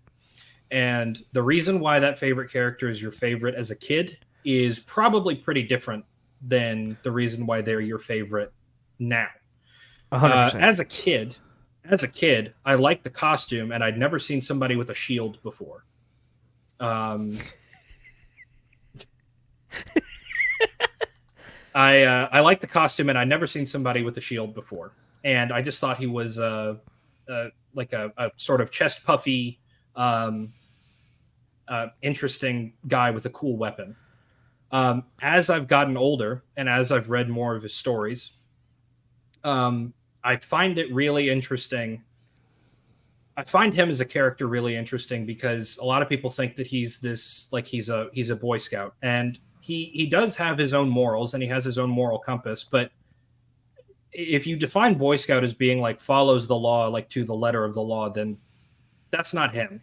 And the reason why that favorite character is your favorite as a kid is probably pretty different than the reason why they're your favorite now. 100%. As a kid, I liked the costume, and I'd never seen somebody with a shield before. I liked the costume, and I'd never seen somebody with a shield before, and I just thought he was like a sort of chest puffy, interesting guy with a cool weapon. As I've gotten older and as I've read more of his stories, I find it really interesting. I find him as a character really interesting because a lot of people think that he's this, like he's a Boy Scout, and he does have his own morals and he has his own moral compass. But if you define Boy Scout as being like follows the law, like to the letter of the law, then that's not him.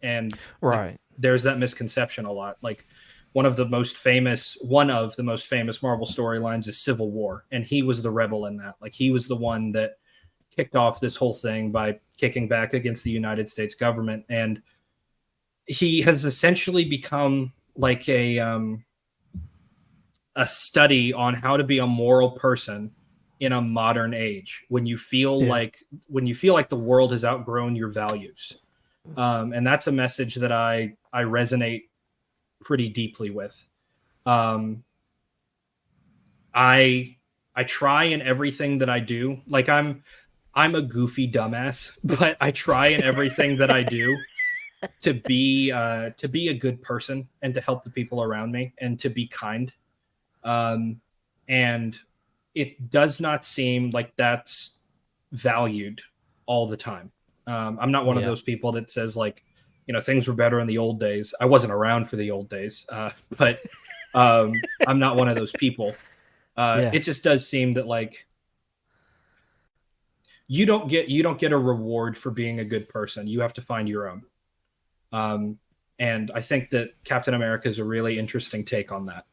And right. Like, there's that misconception a lot. Like one of the most famous Marvel storylines is Civil War, and he was the rebel in that. Like he was the one that kicked off this whole thing by kicking back against the United States government, and he has essentially become like a study on how to be a moral person in a modern age when you feel like the world has outgrown your values. And that's a message that I resonate pretty deeply with. I try in everything that I do. Like I'm a goofy dumbass, but I try in everything that I do to be a good person and to help the people around me and to be kind. And it does not seem like that's valued all the time. I'm not one of those people that says like, things were better in the old days. I wasn't around for the old days, but I'm not one of those people. It just does seem that like you don't get a reward for being a good person. You have to find your own. And I think that Captain America is a really interesting take on that.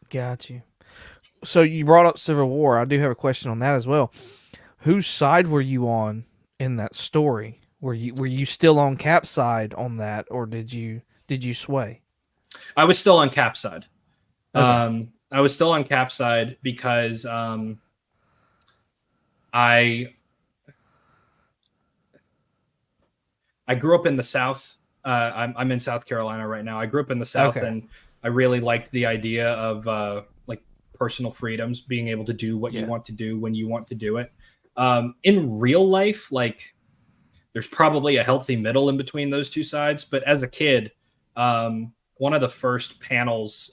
Got you. So you brought up Civil War. I do have a question on that as well. Whose side were you on in that story? Were you still on Cap's side on that, or did you sway? I was still on Cap's side. Okay. I was still on Cap's side because I grew up in the South. I'm in South Carolina right now. I grew up in the South, and I really liked the idea of like personal freedoms, being able to do what you want to do when you want to do it. In real life, like there's probably a healthy middle in between those two sides. But as a kid, one of the first panels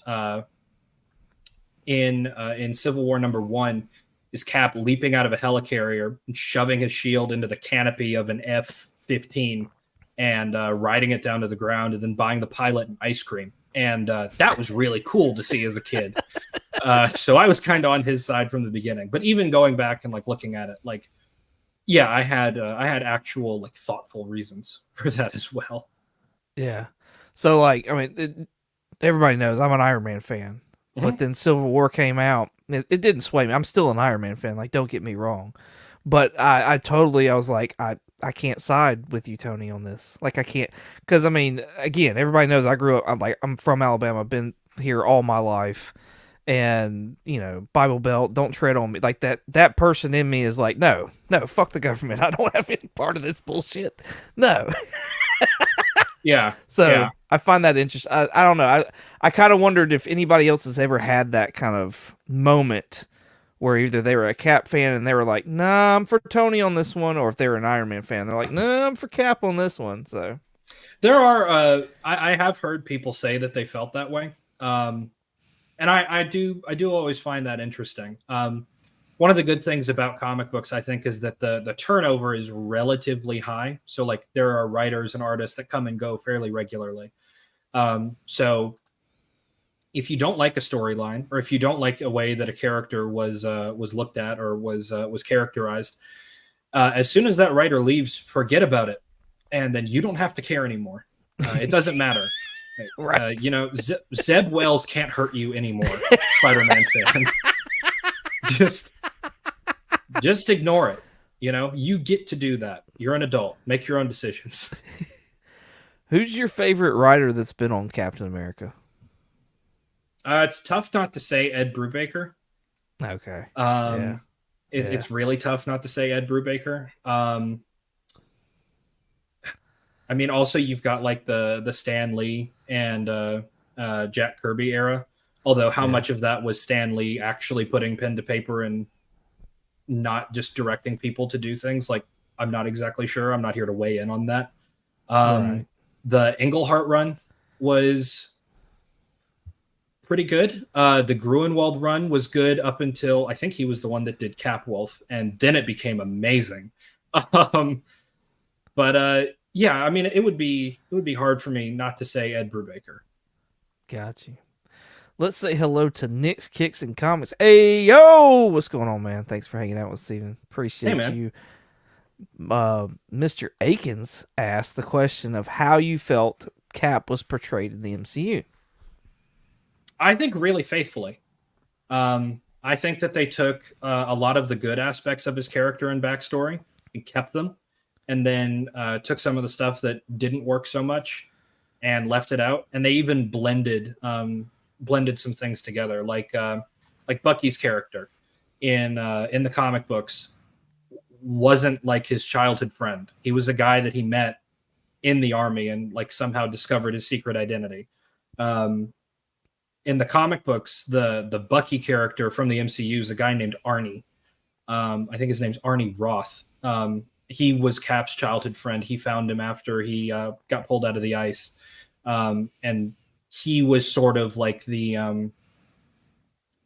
in Civil War #1 is Cap leaping out of a helicarrier and shoving his shield into the canopy of an F-15 and riding it down to the ground, and then buying the pilot an ice cream. And that was really cool to see as a kid. So I was kind of on his side from the beginning. But even going back and like looking at it, like, yeah, I had actual like thoughtful reasons for that as well. Yeah. So like, I mean, everybody knows I'm an Iron Man fan, but then Civil War came out. It didn't sway me. I'm still an Iron Man fan. Like, don't get me wrong, but I was like, I can't side with you, Tony, on this. Like, I can't, because I mean, again, everybody knows I grew up. I'm from Alabama. I've been here all my life, and Bible Belt, don't tread on me. Like that person in me is like, no, fuck the government. I don't have any part of this bullshit. No. Yeah. So yeah. I find that interesting. I don't know. I kind of wondered if anybody else has ever had that kind of moment where either they were a Cap fan and they were like, nah, I'm for Tony on this one, or if they were an Iron Man fan, they're like, nah, I'm for Cap on this one. So there are, I have heard people say that they felt that way. And I do always find that interesting. One of the good things about comic books, I think, is that the turnover is relatively high. So like there are writers and artists that come and go fairly regularly. So if you don't like a storyline, or if you don't like a way that a character was looked at or was characterized, as soon as that writer leaves, forget about it, and then you don't have to care anymore. It doesn't matter. Right. Zeb Wells can't hurt you anymore, Spider-Man fans. Just ignore it. You get to do that. You're an adult. Make your own decisions. Who's your favorite writer that's been on Captain America? It's tough not to say Ed Brubaker. Okay. It's really tough not to say Ed Brubaker. I mean, also you've got like the Stan Lee and Jack Kirby era. Although how much of that was Stan Lee actually putting pen to paper and not just directing people to do things, like, I'm not exactly sure. I'm not here to weigh in on that. Right. The Englehart run was pretty good. The Gruenwald run was good up until I think he was the one that did Capwolf, and then it became amazing. But yeah, I mean, it would be hard for me not to say Ed Brubaker. Got you. Let's say hello to Nick's Kicks and Comics. Hey, yo! What's going on, man? Thanks for hanging out with Steven. Appreciate you. Mr. Akins asked the question of how you felt Cap was portrayed in the MCU. I think really faithfully. I think that they took a lot of the good aspects of his character and backstory and kept them, and then took some of the stuff that didn't work so much and left it out. And they even blended some things together, like Bucky's character in the comic books wasn't like his childhood friend. He was a guy that he met in the army and like somehow discovered his secret identity. In the comic books, the Bucky character from the MCU is a guy named Arnie. I think his name's Arnie Roth. He was Cap's childhood friend. He found him after he got pulled out of the ice, and he was sort of like the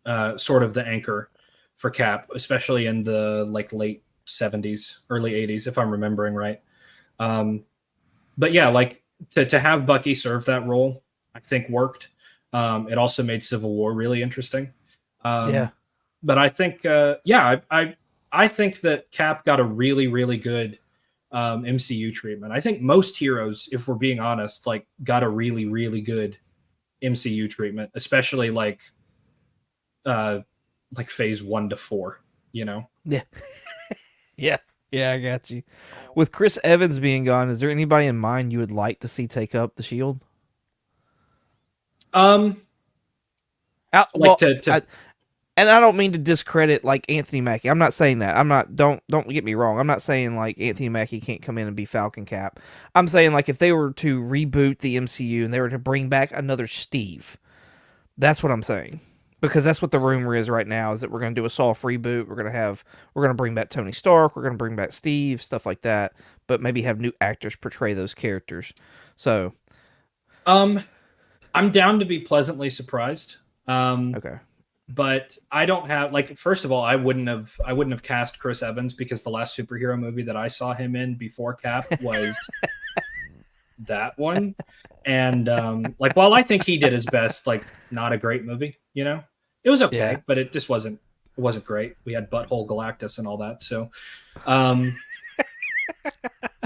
anchor for Cap, especially in the like late 70s, early 80s, if I'm remembering right. But yeah, like to have Bucky serve that role, I think worked. It also made Civil War really interesting. Yeah. But I think, I think that Cap got a really, really good MCU treatment. I think most heroes, if we're being honest, like got a really, really good MCU treatment, especially like phase 1 to 4, you know? Yeah. Yeah, I got you. With Chris Evans being gone, is there anybody in mind you would like to see take up the shield? And I don't mean to discredit like Anthony Mackie. I'm not saying that. I'm not. Don't get me wrong. I'm not saying like Anthony Mackie can't come in and be Falcon Cap. I'm saying like if they were to reboot the MCU and they were to bring back another Steve, that's what I'm saying. Because that's what the rumor is right now, is that we're going to do a soft reboot. We're going to bring back Tony Stark. We're going to bring back Steve, stuff like that. But maybe have new actors portray those characters. So, I'm down to be pleasantly surprised. Okay. But I don't have like. First of all, I wouldn't have cast Chris Evans because the last superhero movie that I saw him in before Cap was that one. And like, while I think he did his best, like, not a great movie. You know, it was okay, Yeah. but it just wasn't great. We had Butthole Galactus and all that. So,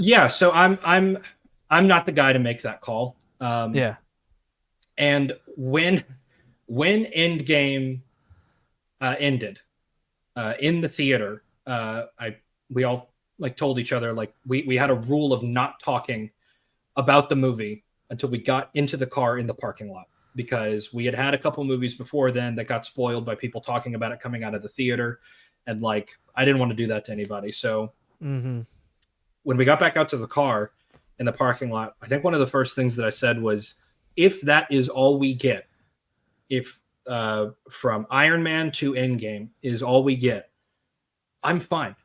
yeah. So I'm not the guy to make that call. Yeah. And when Endgame ended in the theater, we all like told each other like we had a rule of not talking about the movie until we got into the car in the parking lot, because we had a couple movies before then that got spoiled by people talking about it coming out of the theater, and like I didn't want to do that to anybody. So when we got back out to the car in the parking lot, I think one of the first things that I said was, if that is all we get, if from Iron Man to Endgame is all we get, I'm fine.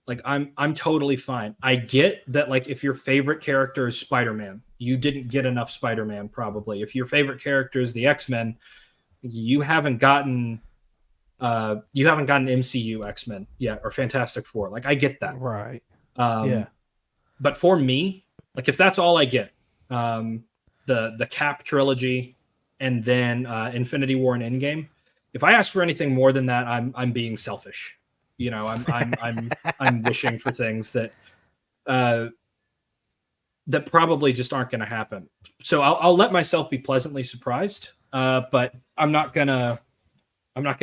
Like I'm totally fine. I get that like if your favorite character is Spider-Man, you didn't get enough Spider-Man probably. If your favorite character is the X-Men, you haven't gotten MCU X-Men yet, or Fantastic Four. Like I get that. Right. Yeah. But for me, like if that's all I get, the Cap trilogy and then Infinity War and Endgame, if I ask for anything more than that, I'm being selfish. You know, I'm wishing for things that that probably just aren't going to happen. So I'll let myself be pleasantly surprised, but I'm not gonna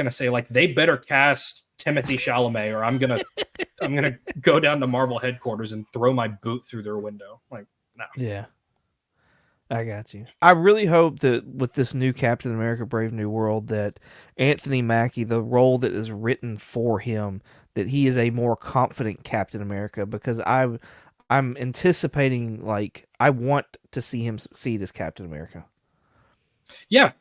say like they better cast Timothy Chalamet or I'm gonna go down to Marvel headquarters and throw my boot through their window. Like, no. Yeah. I got you. I really hope that with this new Captain America Brave New World that Anthony Mackie, the role that is written for him, that he is a more confident Captain America, because I'm anticipating, like, I want to see him succeed as Captain America. Yeah.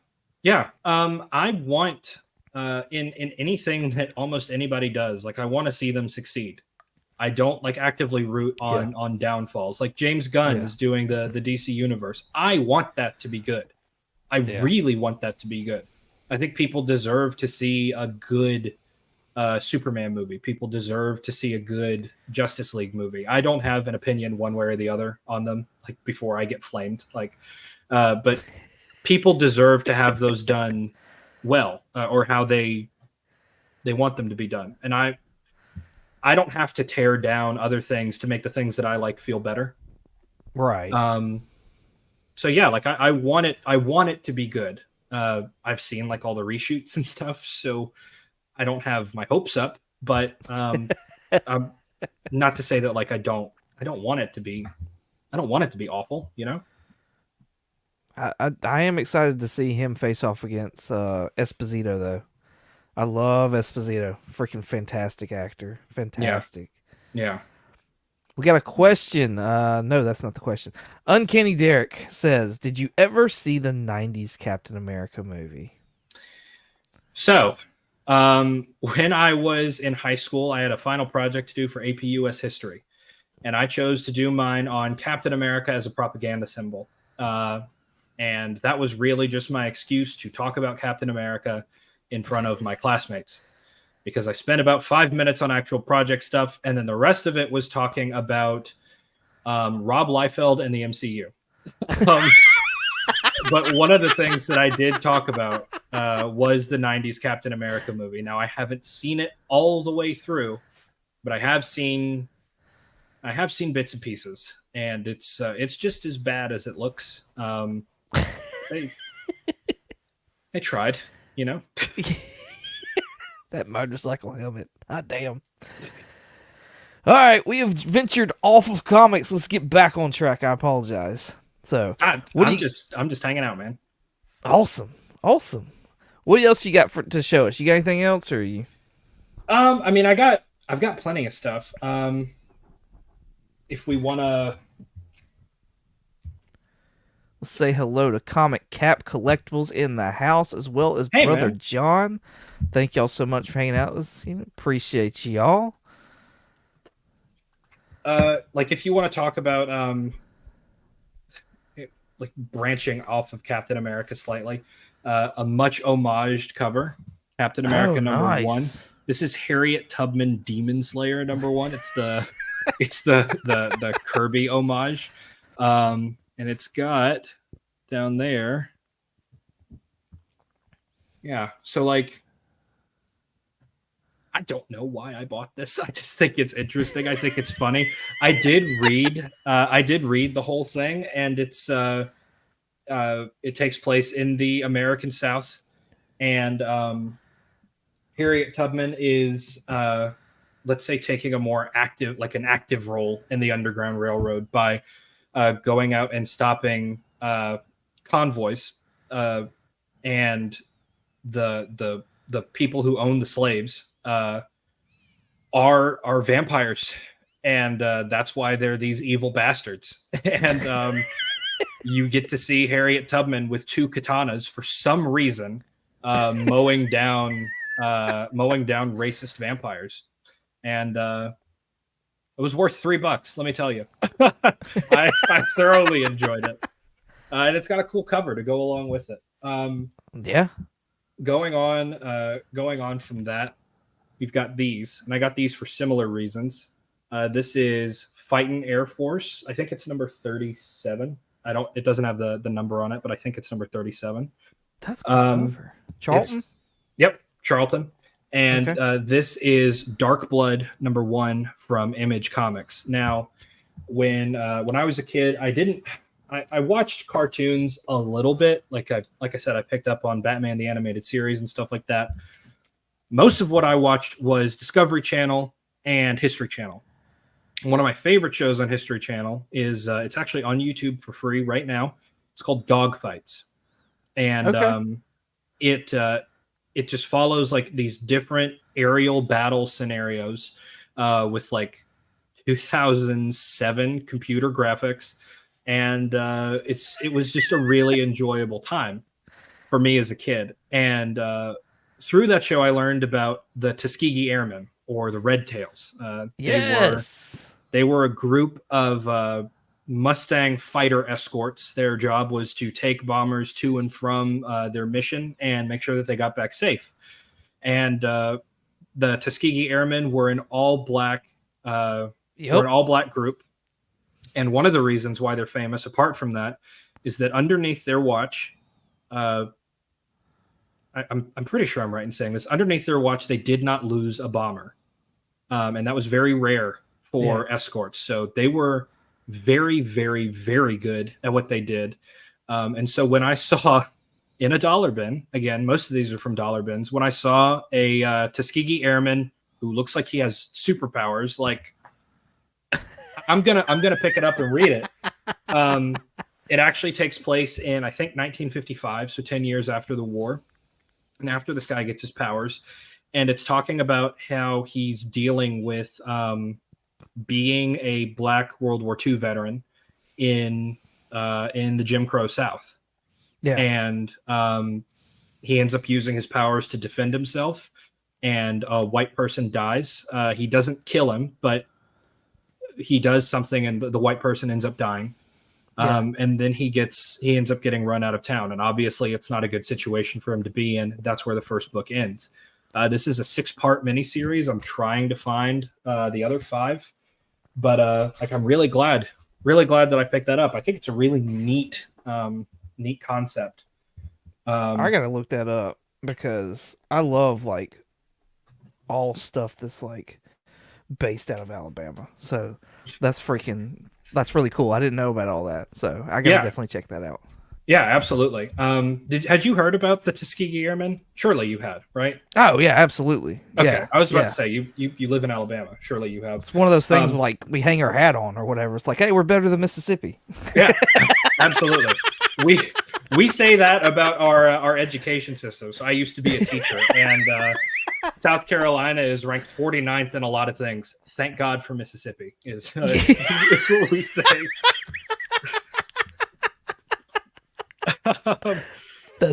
I want in anything that almost anybody does, like I want to see them succeed. I don't like actively root on downfalls. Like James Gunn is doing the DC universe. I want that to be good. I really want that to be good. I think people deserve to see a good Superman movie. People deserve to see a good Justice League movie. I don't have an opinion one way or the other on them, like before I get flamed. Like, but people deserve to have those done well, or how they want them to be done. And I don't have to tear down other things to make the things that I like feel better. Right. So yeah, like I want it to be good. I've seen like all the reshoots and stuff, so I don't have my hopes up. But not to say that like I don't want it to be. I don't want it to be awful, you know. I am excited to see him face off against Esposito though. I love Esposito. Freaking fantastic actor. Fantastic. Yeah. We got a question. No, that's not the question. Uncanny Derek says, "Did you ever see the '90s Captain America movie?" So, when I was in high school, I had a final project to do for AP US History, and I chose to do mine on Captain America as a propaganda symbol. And that was really just my excuse to talk about Captain America in front of my classmates, because I spent about 5 minutes on actual project stuff, and then the rest of it was talking about Rob Liefeld and the MCU. But one of the things that I did talk about was the '90s Captain America movie. Now, I haven't seen it all the way through, but I have seen bits and pieces, and it's just as bad as it looks. They tried, you know. That motorcycle helmet. Ah, damn. All right, we have ventured off of comics. Let's get back on track. I apologize. So, I'm just hanging out, man. Awesome. What else you got to show us? You got anything else, or you? I mean, I've got plenty of stuff. If we want to, let's say hello to Comic Cap Collectibles in the house, as well as Hey, Brother man. John. Thank y'all so much for hanging out with us. Appreciate y'all. like, if you want to talk about like branching off of Captain America slightly, a much homaged cover, Captain America #1. This is Harriet Tubman Demon Slayer #1. It's the the Kirby homage, and it's got down there. Yeah, so like, I don't know why I bought this. I just think it's interesting. I think it's funny. I did read the whole thing, and it takes place in the American South, and Harriet Tubman is, let's say, taking a more active role in the Underground Railroad by going out and stopping convoys, and the people who own the slaves are vampires, and that's why they're these evil bastards. And you get to see Harriet Tubman with 2 katanas for some reason, mowing down racist vampires, and it was worth $3. Let me tell you, I thoroughly enjoyed it, and it's got a cool cover to go along with it. Yeah. Going on from that, we've got these, and I got these for similar reasons. This is Fightin' Air Force. I think it's number 37. It doesn't have the number on it, but I think it's number 37. That's cool cover. Charlton? Yep, Charlton. And Okay. This is Dark Blood #1 from Image Comics. Now, when I was a kid, I watched cartoons a little bit. Like I said, I picked up on Batman the Animated Series and stuff like that. Most of what I watched was Discovery Channel and History Channel. One of my favorite shows on History Channel is it's actually on YouTube for free right now. It's called Dogfights, and Okay. it just follows like these different aerial battle scenarios with like 2007 computer graphics, and it was just a really enjoyable time for me as a kid. And through that show, I learned about the Tuskegee Airmen, or the Red Tails. Yes. They were a group of Mustang fighter escorts. Their job was to take bombers to and from their mission and make sure that they got back safe. And the Tuskegee Airmen were an all-black group. And one of the reasons why they're famous, apart from that, is that underneath their watch, I'm pretty sure I'm right in saying this, underneath their watch, they did not lose a bomber. And that was very rare for escorts. So they were very, very, very good at what they did. And so when I saw in a dollar bin. Again, most of these are from dollar bins. When I saw a Tuskegee Airman who looks like he has superpowers, like I'm gonna pick it up and read it. It actually takes place in, I think, 1955, so 10 years after the war, and after this guy gets his powers, and it's talking about how he's dealing with being a Black World War II veteran in the Jim Crow South. Yeah. And he ends up using his powers to defend himself, and a white person dies. He doesn't kill him, but he does something, and the white person ends up dying. And then he ends up getting run out of town, and obviously it's not a good situation for him to be in. That's where the first book ends. This is a 6-part miniseries. I'm trying to find the other 5, but I'm really glad that I picked that up. I think it's a really neat concept. I gotta look that up because I love like all stuff that's like based out of Alabama. So that's really cool. I didn't know about all that, so I gotta definitely check that out. Yeah, absolutely. Had you heard about the Tuskegee Airmen? Surely you had, right? Oh yeah, absolutely. Okay, Yeah, I was about to say you live in Alabama. Surely you have. It's one of those things where, like, we hang our hat on or whatever. It's like, hey, we're better than Mississippi. Yeah, absolutely. We say that about our education system. So I used to be a teacher, and South Carolina is ranked 49th in a lot of things. Thank God for Mississippi is what we say.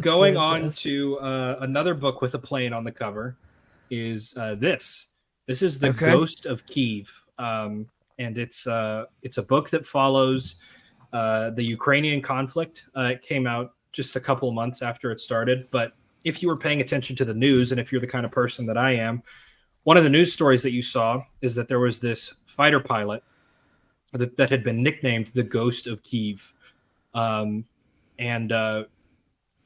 Going on to another book with a plane on the cover is this. This is The Ghost of Kiev, and it's a book that follows the Ukrainian conflict. It came out just a couple of months after it started, but if you were paying attention to the news, and if you're the kind of person that I am, one of the news stories that you saw is that there was this fighter pilot that had been nicknamed the Ghost of Kiev. And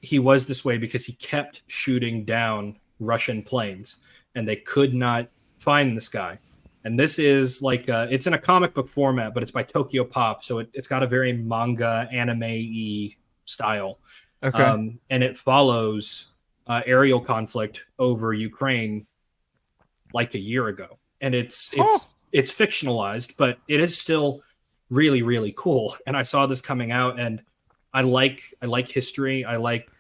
he was this way because he kept shooting down Russian planes, and they could not find this guy. And this is like it's in a comic book format, but it's by Tokyo Pop, so it's got a very manga anime-y style. Okay. And it follows aerial conflict over Ukraine like a year ago, and it's fictionalized, but it is still really, really cool. And I saw this coming out, and I like history. I like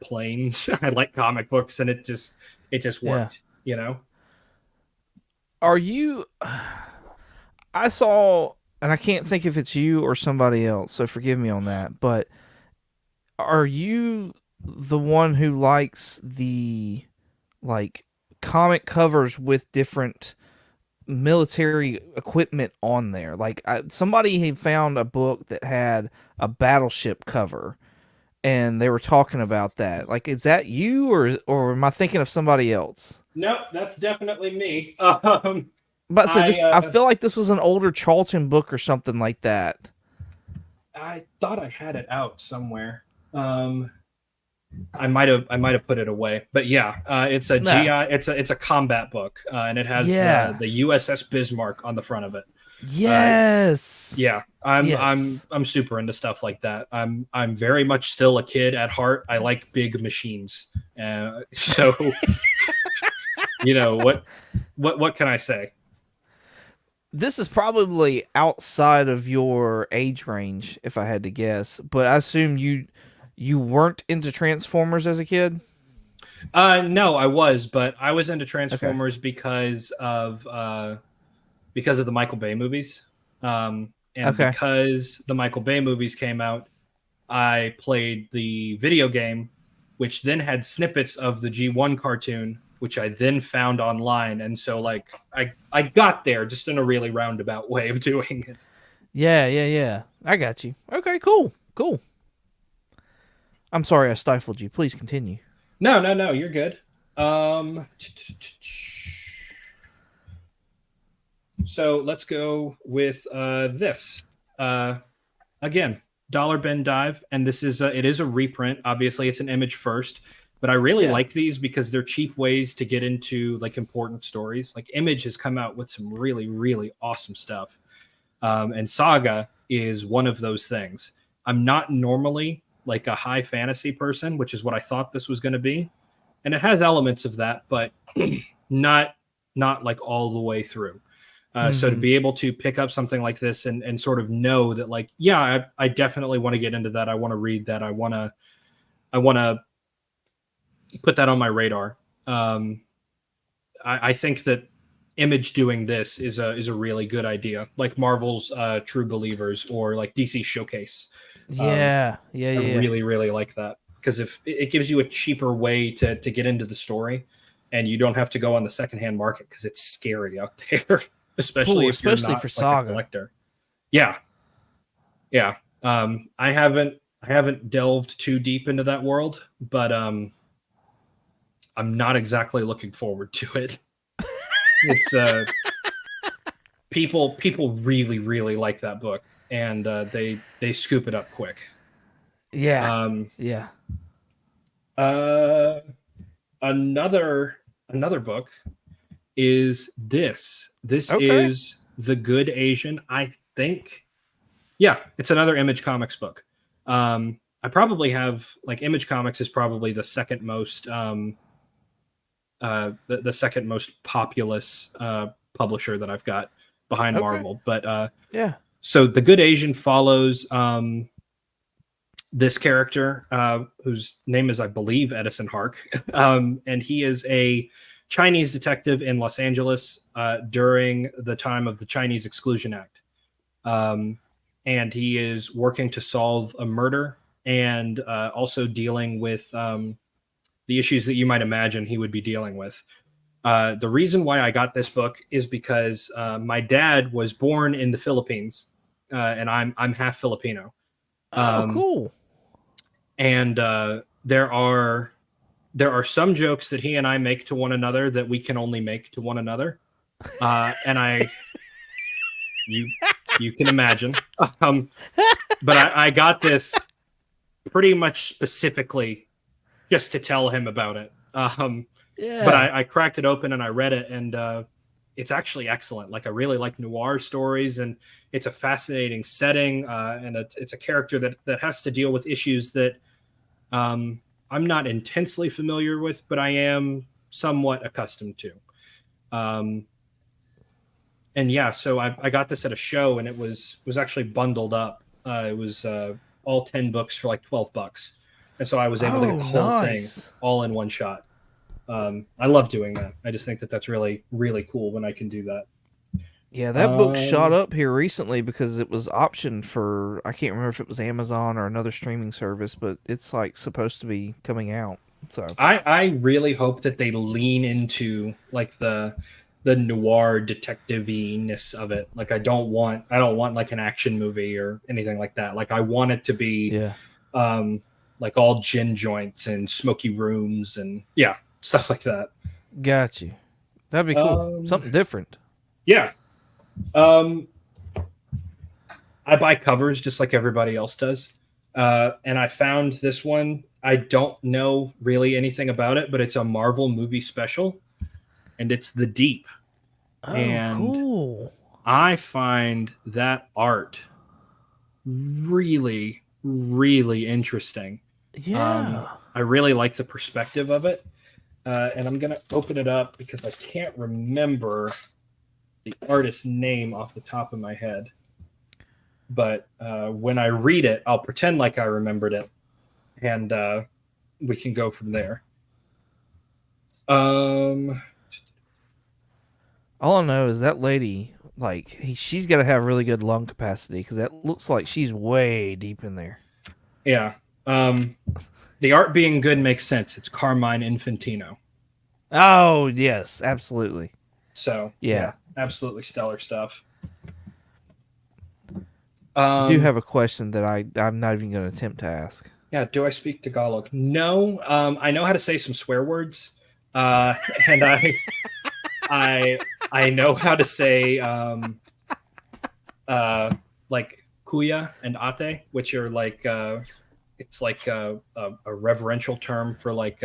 planes. I like comic books, and it just worked, you know? Are you... I saw, and I can't think if it's you or somebody else, so forgive me on that, but are you the one who likes the, like, comic covers with different military equipment on there? Like, somebody had found a book that had a battleship cover, and they were talking about that. Like, is that you, or am I thinking of somebody else? No, that's definitely me. But so I feel like this was an older Charlton book or something like that. I thought I had it out somewhere. I might have put it away, but yeah, it's a GI. It's a combat book, and it has the USS Bismarck on the front of it. Yes. I'm super into stuff like that. I'm very much still a kid at heart. I like big machines, so you know what can I say? This is probably outside of your age range, if I had to guess, but I assume you weren't into Transformers as a kid? No, I was, but I was into Transformers because of the Michael Bay movies. Because the Michael Bay movies came out, I played the video game, which then had snippets of the G1 cartoon, which I then found online. And so, like, I got there just in a really roundabout way of doing it. Yeah. I got you. Okay, cool. I'm sorry I stifled you. Please continue. No, you're good. So let's go with this. Again, Dollar Bin Dive, and this is it is a reprint. Obviously, it's an Image first, but I really like these because they're cheap ways to get into like important stories. Like Image has come out with some really, really awesome stuff, and Saga is one of those things. I'm not normally like a high fantasy person, which is what I thought this was going to be, and it has elements of that, but not like all the way through. So to be able to pick up something like this and sort of know that, like, yeah, I definitely want to get into that. I want to read that. I want to put that on my radar. I think that Image doing this is a really good idea, like Marvel's True Believers or like DC Showcase. Yeah. I really, really like that, because if it gives you a cheaper way to get into the story, and you don't have to go on the secondhand market because it's scary out there, especially if you're not for like Saga. a collector. Yeah. I haven't delved too deep into that world, but I'm not exactly looking forward to it. It's people really, really like that book, and they scoop it up quick. Yeah. Another book is this. This Okay. is The Good Asian. I think, yeah, it's another Image Comics book. I probably have, like, Image Comics is probably the second most the second most populous publisher that I've got behind Marvel. But yeah. So The Good Asian follows this character whose name is, I believe, Edison Hark, and he is a Chinese detective in Los Angeles during the time of the Chinese Exclusion Act, and he is working to solve a murder and also dealing with the issues that you might imagine he would be dealing with. The reason why I got this book is because my dad was born in the Philippines, and I'm half Filipino. Cool. And there are some jokes that he and I make to one another that we can only make to one another, and you can imagine. But I got this pretty much specifically just to tell him about it. But I cracked it open and I read it, and it's actually excellent. Like, I really like noir stories, and it's a fascinating setting, and it's a character that has to deal with issues that I'm not intensely familiar with, but I am somewhat accustomed to. And yeah, so I got this at a show, and it was actually bundled up. It was all 10 books for like $12. And so I was able to get the whole thing all in one shot. I love doing that. I just think that that's really, really cool when I can do that. Yeah, that book shot up here recently because it was optioned for, I can't remember if it was Amazon or another streaming service, but it's like supposed to be coming out. So I really hope that they lean into like the noir detective-ness of it. Like, I don't want like an action movie or anything like that. Like, I want it to be like all gin joints and smoky rooms and stuff like that. Got you. That'd be cool. Something different. Yeah. I buy covers just like everybody else does. And I found this one. I don't know really anything about it, but it's a Marvel movie special, and it's The Deep. Oh, and cool. I find that art really, really interesting. Yeah. I really like the perspective of it. And I'm going to open it up because I can't remember the artist's name off the top of my head. But when I read it, I'll pretend like I remembered it, and we can go from there. All I know is that lady, like, she's got to have really good lung capacity because that looks like she's way deep in there. Yeah. The art being good makes sense. It's Carmine Infantino. Oh, yes, absolutely. So, yeah, absolutely stellar stuff. I do have a question that I'm not even going to attempt to ask. Yeah, do I speak Tagalog? No. I know how to say some swear words, and I know how to say like kuya and ate, which are like it's like a reverential term for like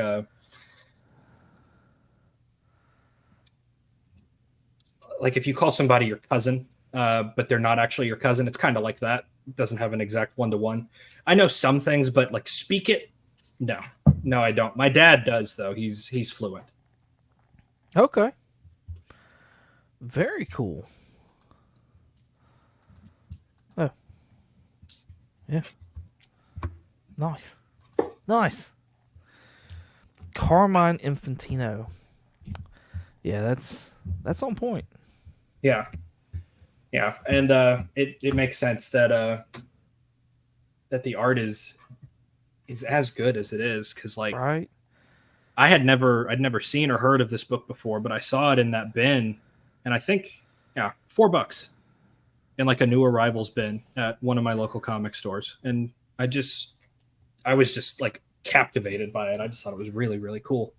if you call somebody your cousin, but they're not actually your cousin. It's kind of like that. doesn't have an exact 1-to-1. I know some things, but like speak it, no, I don't. My dad does though. He's fluent. Okay. Very cool. Oh. Yeah. Nice. Nice. Carmine Infantino. Yeah, that's on point. Yeah. Yeah. And it makes sense that that the art is as good as it is, because like Right? I'd never seen or heard of this book before, but I saw it in that bin, and I think $4 in like a new arrivals bin at one of my local comic stores, and I was just like captivated by it. I just thought it was really, really cool.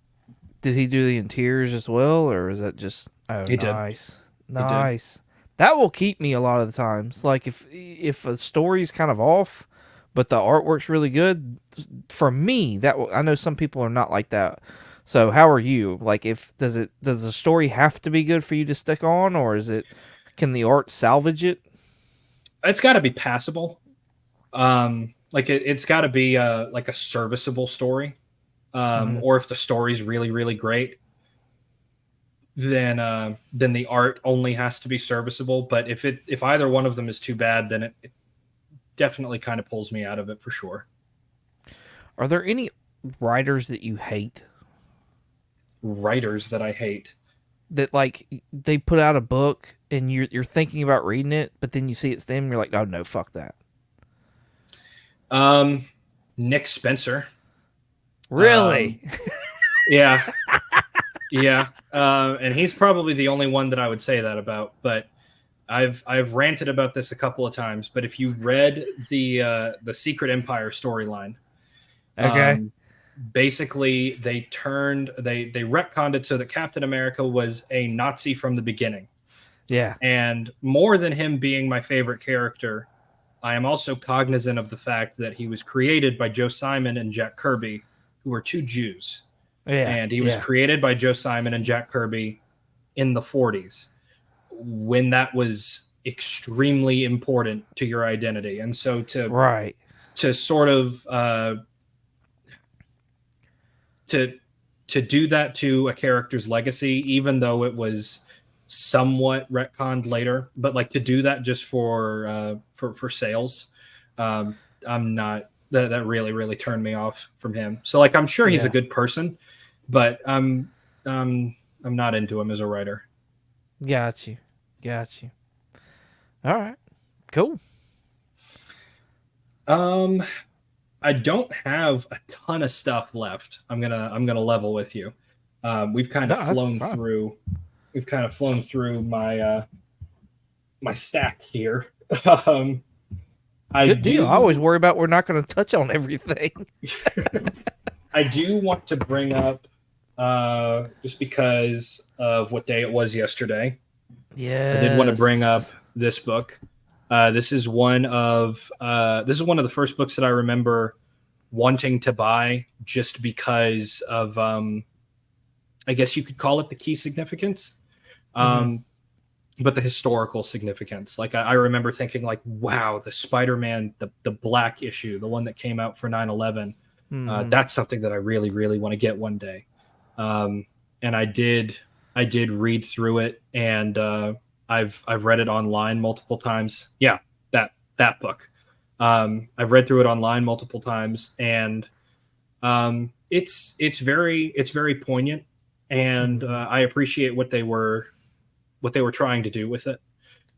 Did he do the interiors as well, or is that just He did. nice. Nice. That will keep me a lot of the times. Like if a story's kind of off, but the artwork's really good, for me, I know some people are not like that. So how are you? Like, does the story have to be good for you to stick on, or can the art salvage it? It's got to be passable. Like it's got to be like a serviceable story. Or if the story's really, really great, then the art only has to be serviceable. But if either one of them is too bad, then it definitely kind of pulls me out of it for sure. Are there any writers that you hate? Writers that I hate? That like they put out a book and you're thinking about reading it, but then you see it's them and you're like, oh no, fuck that. Nick Spencer. Really? Yeah. Yeah. And he's probably the only one that I would say that about, but I've ranted about this a couple of times, but if you read the Secret Empire storyline, Okay. Basically they retconned it so that Captain America was a Nazi from the beginning. Yeah. And more than him being my favorite character, I am also cognizant of the fact that he was created by Joe Simon and Jack Kirby, who are two Jews. Yeah. And he was created by Joe Simon and Jack Kirby in the 40s, when that was extremely important to your identity. And so to sort of to do that to a character's legacy, even though it was somewhat retconned later, but like to do that just for sales, I'm not. That really, really turned me off from him. So like I'm sure he's a good person, but I'm not into him as a writer. Got you. All right. Cool. I don't have a ton of stuff left. I'm gonna level with you. We've kind of flown through. We've kind of flown through my my stack here. Good deal. I always worry about we're not going to touch on everything. I do want to bring up, just because of what day it was yesterday. Yeah, I did want to bring up this book. This is one of the first books that I remember wanting to buy, just because of, I guess you could call it the key significance. But the historical significance. Like I remember thinking like, wow, the Spider-Man, the black issue, the one that came out for 9/11, that's something that I really, really want to get one day. And I did read through it, and I've read it online multiple times. Yeah, that book. I've read through it online multiple times, and it's very poignant, and I appreciate what they were trying to do with it.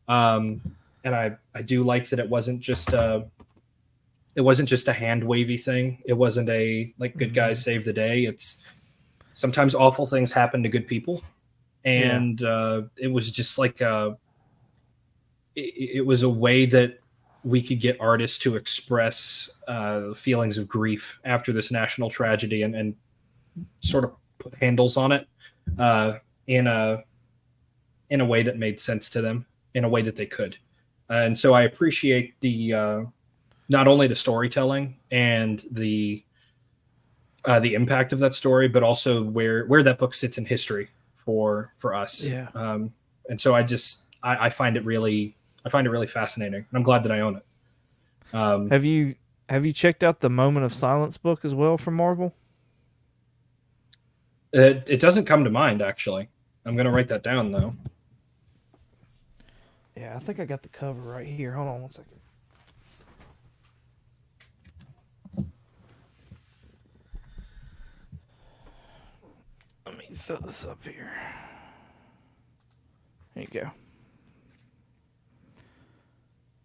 And I do like that it wasn't just a hand wavy thing. It wasn't a like good guys save the day. It's sometimes awful things happen to good people. And it was just like it was a way that we could get artists to express feelings of grief after this national tragedy, and sort of put handles on it in a way that made sense to them, in a way that they could. And so I appreciate the not only the storytelling and the impact of that story, but also where that book sits in history for us. Yeah. And so I find it really fascinating. And I'm glad that I own it. Have you checked out the Moment of Silence book as well from Marvel? It doesn't come to mind, actually. I'm gonna write that down though. Yeah, I think I got the cover right here. Hold on one second. Let me throw this up here. There you go.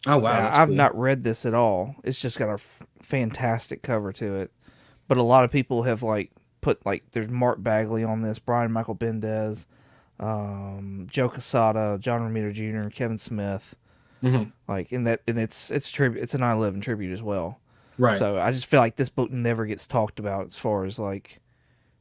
Oh wow, Now, that's I've cool. not read this at all. It's just got a fantastic cover to it. But a lot of people have like put like there's Mark Bagley on this, Brian Michael Bendis, Joe Quesada, John Romita Jr., Kevin Smith. Mm-hmm. Like in that, and it's tribute. It's a 9/11 tribute as well. Right. So I just feel like this book never gets talked about as far as like,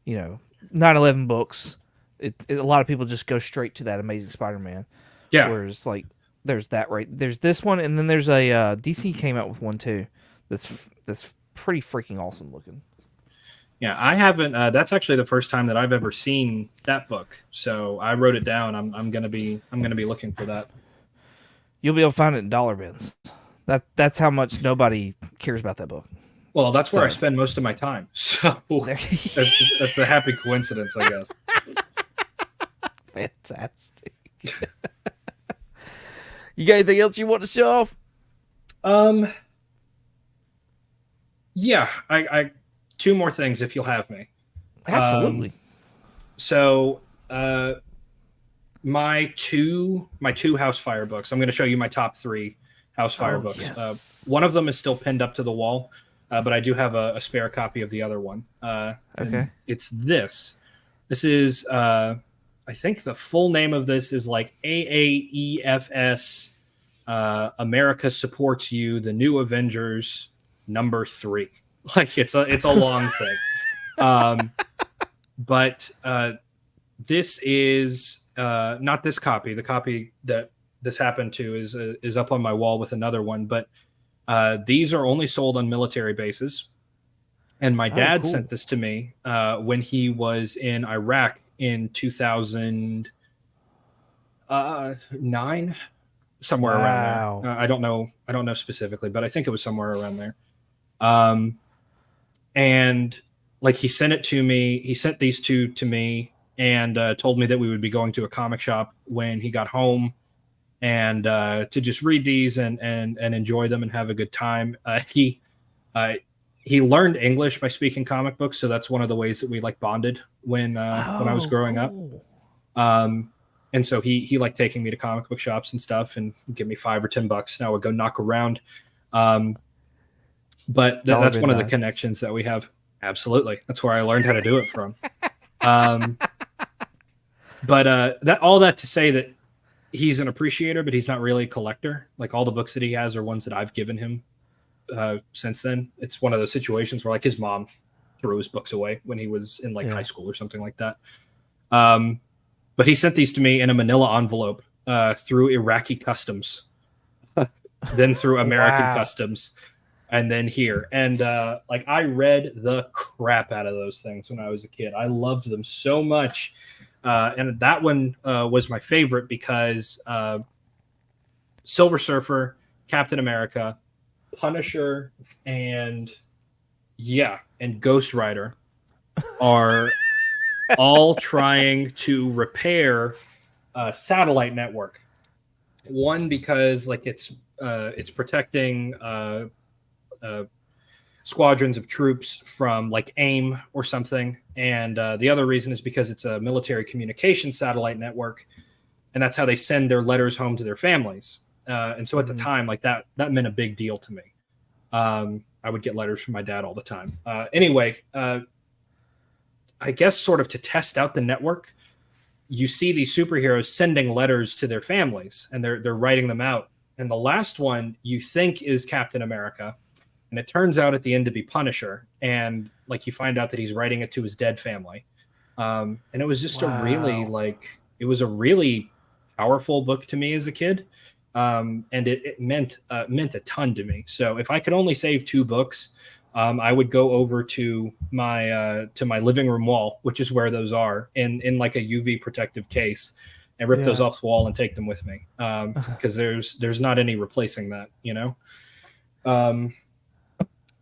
9/11 books. A lot of people just go straight to that Amazing Spider-Man. Yeah. Whereas like there's this one, and then there's a DC came out with one too. That's pretty freaking awesome looking. Yeah, I haven't. That's actually the first time that I've ever seen that book. So I wrote it down. I'm gonna be looking for that. You'll be able to find it in dollar bins. That's how much nobody cares about that book. Well, that's where I spend most of my time. So There- that's a happy coincidence, I guess. Fantastic. You got anything else you want to show off? Yeah, I two more things if you'll have me. Absolutely. So, my two Housefire books. I'm going to show you my top 3 Housefire books. Yes. One of them is still pinned up to the wall, but I do have a spare copy of the other one. Okay. It's this. This is, I think the full name of this is like AAEFS. America Supports You, The New Avengers, #3. Like it's a long thing. But this is not this copy. The copy that this happened to is up on my wall with another one. But these are only sold on military bases. And my dad cool. sent this to me when he was in Iraq in 2009, somewhere around there. I don't know specifically, but I think it was somewhere around there. And like he sent it to me. He sent these two to me and told me that we would be going to a comic shop when he got home, and to just read these and enjoy them and have a good time. He learned English by speaking comic books, so that's one of the ways that we like bonded when I was growing up. And so he liked taking me to comic book shops and stuff, and give me $5 or $10, and I would go knock around. But that's one of the connections that we have. Absolutely, that's where I learned how to do it from. But all that to say that he's an appreciator, but he's not really a collector. Like all the books that he has are ones that I've given him since then. It's one of those situations where like his mom threw his books away when he was in high school or something like that. But he sent these to me in a manila envelope through Iraqi customs, then through American customs, and then here. And I read the crap out of those things when I was a kid. I loved them so much. And that one was my favorite because Silver Surfer, Captain America, Punisher, and Ghost Rider are all trying to repair a satellite network. One, because it's protecting squadrons of troops from AIM or something, and the other reason is because it's a military communication satellite network, and that's how they send their letters home to their families. And so at the time, that meant a big deal to me. I would get letters from my dad all the time. Anyway, I guess sort of to test out the network, you see these superheroes sending letters to their families, and they're writing them out. And the last one you think is Captain America, and it turns out at the end to be Punisher. And you find out that he's writing it to his dead family. And it was just it was a really powerful book to me as a kid. And it meant a ton to me. So if I could only save 2 books, I would go over to my living room wall, which is where those are, in a UV protective case, and rip those off the wall and take them with me. Because there's not any replacing that, Um,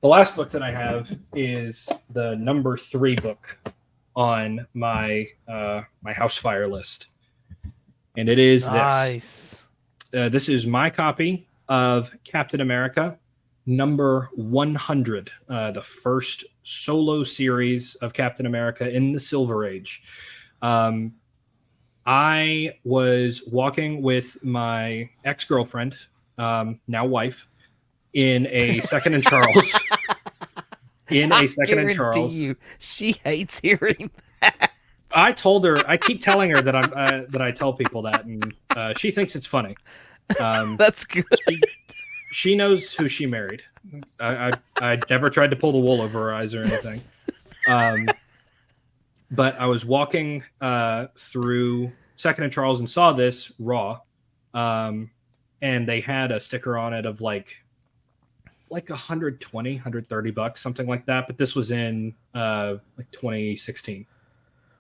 the last book that I have is the number 3 book on my my house fire list, and it is this. Nice. This is my copy of Captain America, number 100, the first solo series of Captain America in the Silver Age. I was walking with my ex-girlfriend, now wife, in a Second and Charles. You, she hates hearing that. I told her, I keep telling her that that I tell people that, and she thinks it's funny. That's good. She knows who she married. I never tried to pull the wool over her eyes or anything. But I was walking through Second and Charles and saw this raw, and they had a sticker on it of like 120, $130, something like that. But this was in like 2016.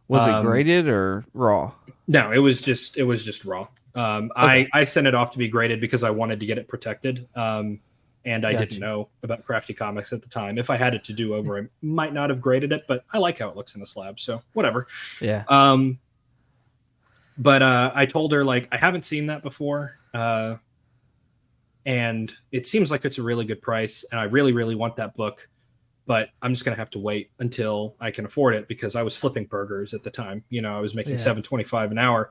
Was it graded or raw? No, it was just raw. Okay. I sent it off to be graded because I wanted to get it protected. And I didn't know about Crafty Comics at the time. If I had it to do over, I might not have graded it, but I like how it looks in the slab, so whatever. Yeah. But I told her, like, I haven't seen that before. And it seems like it's a really good price, and I really, really want that book. But I'm just going to have to wait until I can afford it because I was flipping burgers at the time. You know, I was making $7.25 an hour.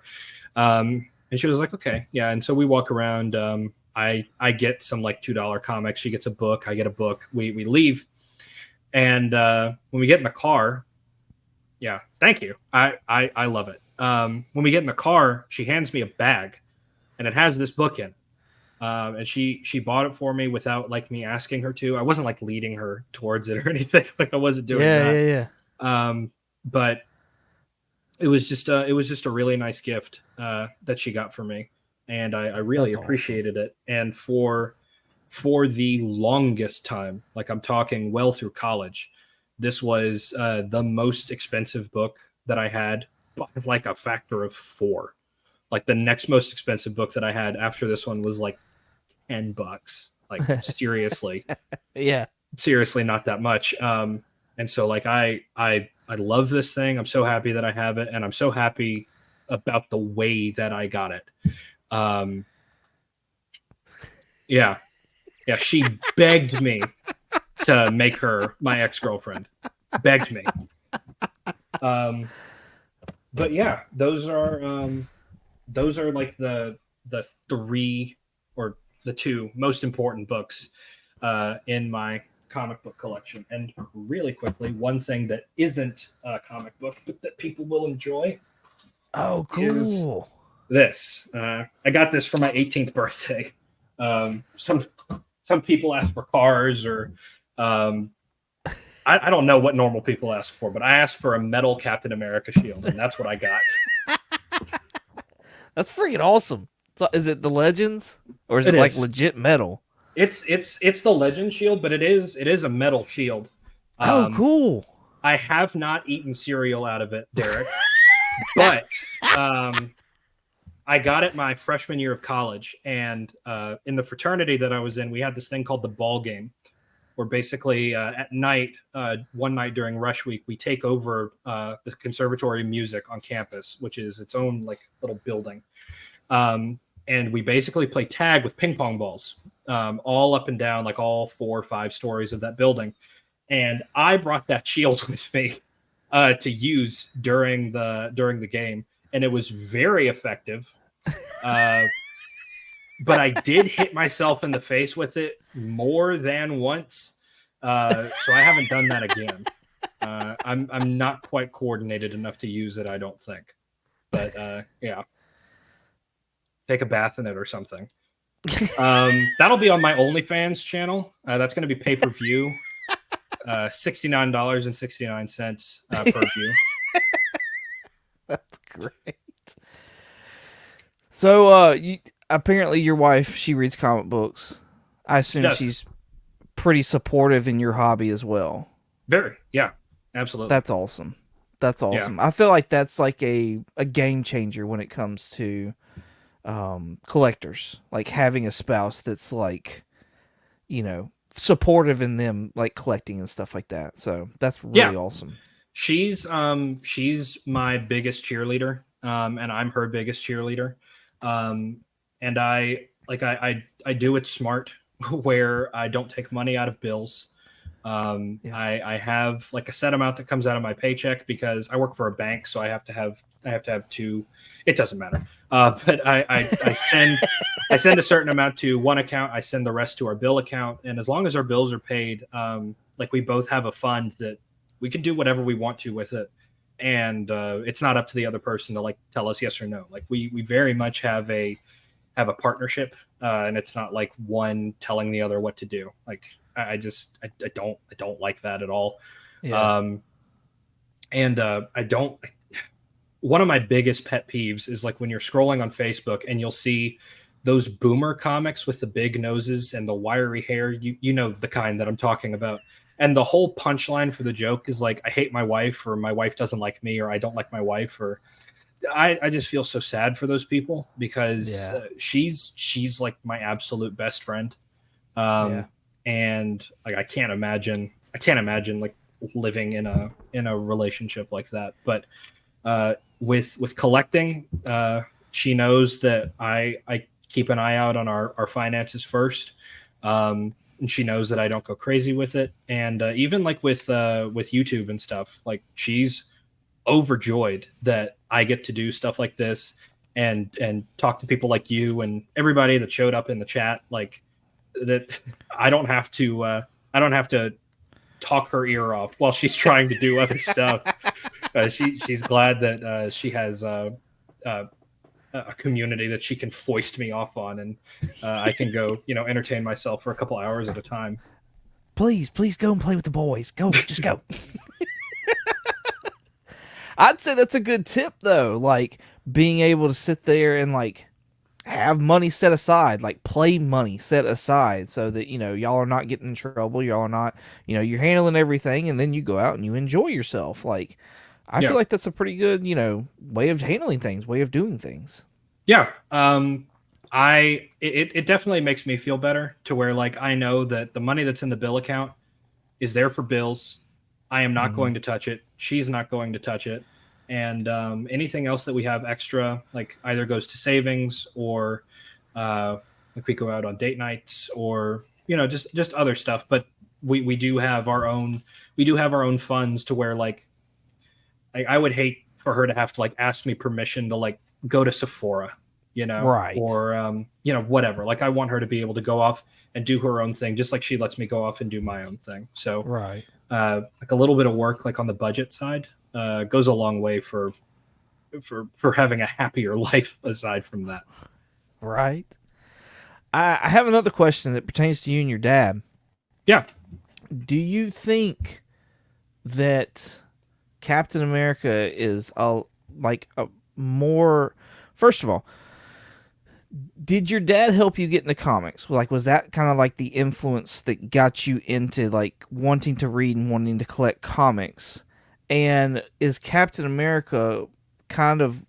And she was like, okay, yeah. And so we walk around. I get some like $2 comics. She gets a book. I get a book. We leave. And when we get in the car, yeah, thank you. I love it. When we get in the car, she hands me a bag and it has this book in. And she bought it for me without like me asking her to. I wasn't like leading her towards it or anything. Like I wasn't doing that. Yeah. But it was just a really nice gift that she got for me, and I really appreciated it. And for the longest time, like I'm talking well through college, this was the most expensive book that I had by like a factor of 4. Like the next most expensive book that I had after this one was like $10. Like seriously. Yeah. Seriously, not that much. And so like I love this thing. I'm so happy that I have it, and I'm so happy about the way that I got it. Yeah. She begged me to make her my ex-girlfriend. Begged me. But yeah, those are like the 3 or the 2 most important books in my comic book collection. And really quickly, one thing that isn't a comic book but that people will enjoy. Oh, cool. This. I got this for my 18th birthday. Some people ask for cars or I don't know what normal people ask for, but I asked for a metal Captain America shield, and that's what I got. That's freaking awesome. So, is it the Legends or is it like legit metal? It's the Legend shield, but it is a metal shield. Oh, cool. I have not eaten cereal out of it, Derek, but I got it my freshman year of college, and in the fraternity that I was in, we had this thing called the ball game, where basically at night, one night during rush week, we take over the conservatory of music on campus, which is its own like little building. And we basically play tag with ping pong balls, all up and down, like all 4 or 5 stories of that building. And I brought that shield with me to use during the game, and it was very effective. But I did hit myself in the face with it more than once, so I haven't done that again. I'm not quite coordinated enough to use it, I don't think. But yeah. Take a bath in it or something. That'll be on my OnlyFans channel. That's going to be pay-per-view. $69.69 per view. That's great. So apparently your wife, she reads comic books. I assume she's pretty supportive in your hobby as well. Very. Yeah, absolutely. That's awesome. Yeah. I feel like that's like a game changer when it comes to collectors, like having a spouse that's like, you know, supportive in them like collecting and stuff like that. So that's really awesome. She's my biggest cheerleader, and I'm her biggest cheerleader. And I do it smart where I don't take money out of bills. I have like a set amount that comes out of my paycheck because I work for a bank, so I have to have two. It doesn't matter. But I send a certain amount to one account. I send the rest to our bill account, and as long as our bills are paid, like we both have a fund that we can do whatever we want to with it, and it's not up to the other person to like tell us yes or no. Like we very much have a partnership, and it's not like one telling the other what to do. Like I don't like that at all. Yeah. I don't. One of my biggest pet peeves is like when you're scrolling on Facebook and you'll see those boomer comics with the big noses and the wiry hair. You know the kind that I'm talking about. And the whole punchline for the joke is like, I hate my wife, or my wife doesn't like me, or I don't like my wife, or I just feel so sad for those people because she's like my absolute best friend. And like, I can't imagine like living in a relationship like that. But with collecting, she knows that I keep an eye out on our finances first. And she knows that I don't go crazy with it. And even like with YouTube and stuff, like she's overjoyed that I get to do stuff like this and talk to people like you and everybody that showed up in the chat. Like that, I don't have to talk her ear off while she's trying to do other stuff. She's glad that she has a community that she can foist me off on, and I can go, entertain myself for a couple hours at a time. Please go and play with the boys. Go, just go. I'd say that's a good tip though. Like being able to sit there and like have money set aside, like play money set aside so that, y'all are not getting in trouble. Y'all are not, you're handling everything, and then you go out and you enjoy yourself. Like, I feel like that's a pretty good, way of handling things, way of doing things. Yeah. It definitely makes me feel better to where like, I know that the money that's in the bill account is there for bills. I am not going to touch it. She's not going to touch it. And anything else that we have extra, like either goes to savings or like we go out on date nights or, just other stuff. But we do have our own funds to where like, I would hate for her to have to like ask me permission to like go to Sephora, right. Or, whatever. Like I want her to be able to go off and do her own thing, just like she lets me go off and do my own thing. So right. Like a little bit of work, like on the budget side, goes a long way for having a happier life aside from that. Right. I have another question that pertains to you and your dad. Yeah. Do you think that Captain America is a more, first of all, did your dad help you get into comics? Like, was that kind of like the influence that got you into like wanting to read and wanting to collect comics? And is Captain America kind of,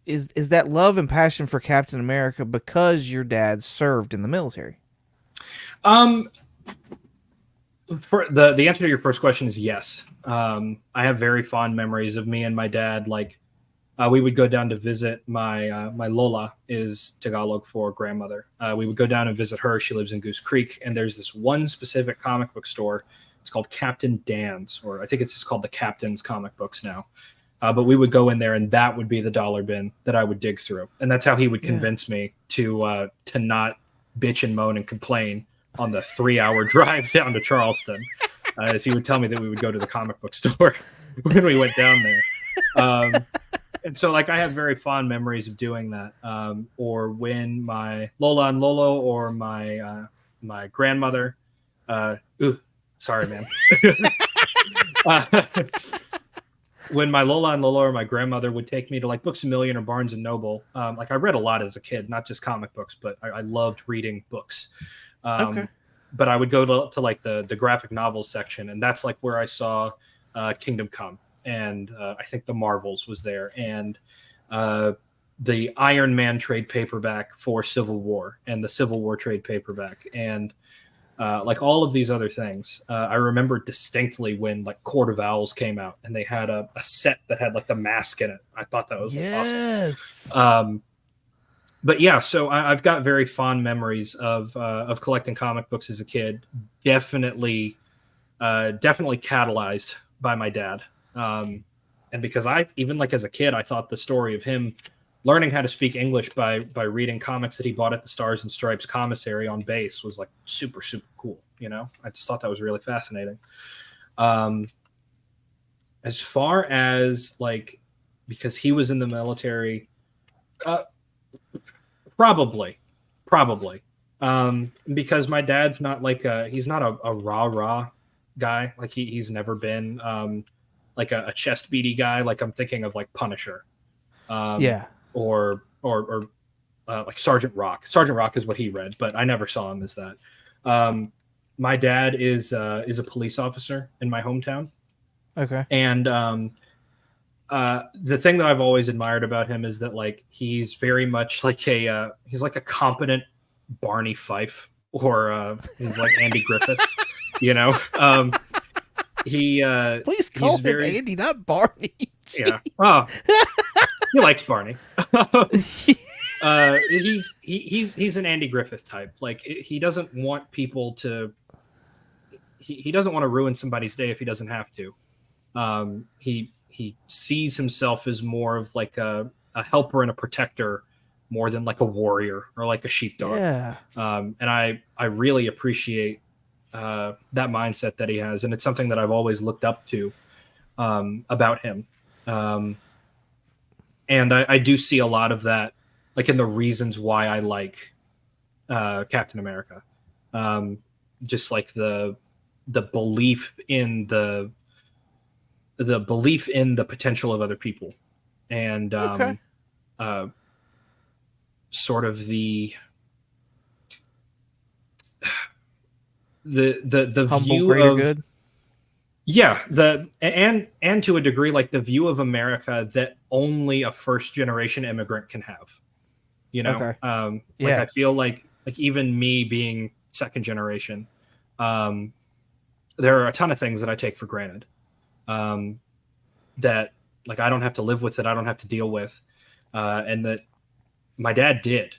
is that love and passion for Captain America because your dad served in the military? For the answer to your first question is yes. I have very fond memories of me and my dad. Like, we would go down to visit my Lola, is Tagalog for grandmother. We would go down and visit her. She lives in Goose Creek, and there's this one specific comic book store. It's called Captain Dan's, or I think it's just called the Captain's Comic Books now. But we would go in there, and that would be the dollar bin that I would dig through, and that's how he would convince me to not bitch and moan and complain on the 3-hour drive down to Charleston. As he would tell me that we would go to the comic book store when we went down there. And so like I have very fond memories of doing that. Or when my Lola and Lolo or my my grandmother, sorry, man. When my Lola and Lolo or my grandmother would take me to like Books A Million or Barnes and Noble, like I read a lot as a kid, not just comic books, but I loved reading books. Okay. But I would go to like the graphic novels section, and that's like where I saw Kingdom Come, and I think the Marvels was there, and the Iron Man trade paperback for Civil War, and the Civil War trade paperback, and like all of these other things. I remember distinctly when like Court of Owls came out and they had a set that had like the mask in it. I thought that was like, Yes. awesome. But yeah, so I've got very fond memories of collecting comic books as a kid. Definitely catalyzed by my dad. And because I, even like as a kid, I thought the story of him learning how to speak English by reading comics that he bought at the Stars and Stripes commissary on base was like super, super cool. You know, I just thought that was really fascinating. As far as like, because he was in the military, probably. Because my dad's not like he's not a rah guy. Like he's never been like a chest beaty guy. Like I'm thinking of like Punisher. Or like Sergeant Rock. Sergeant Rock is what he read, but I never saw him as that. My dad is a police officer in my hometown. Okay. And the thing that I've always admired about him is that like he's very much like he's like a competent Barney Fife, or he's like Andy Griffith, you know. Please call him Andy, not Barney. Yeah. Oh, he likes Barney. He's an Andy Griffith type. Like he doesn't want people to. He doesn't want to ruin somebody's day if he doesn't have to. He sees himself as more of like a helper and a protector, more than like a warrior or like a sheepdog. Yeah. And I really appreciate that mindset that he has, and it's something that I've always looked up to about him. And I do see a lot of that, like in the reasons why I like Captain America. Just like the belief in the belief in the potential of other people, and sort of the Humble, view greater of good. Yeah, and to a degree, like the view of America that only a first generation immigrant can have. You know, Okay. Like I feel like even me being second generation, there are a ton of things that I take for granted. That like I don't have to live with it, I don't have to deal with, and that my dad did,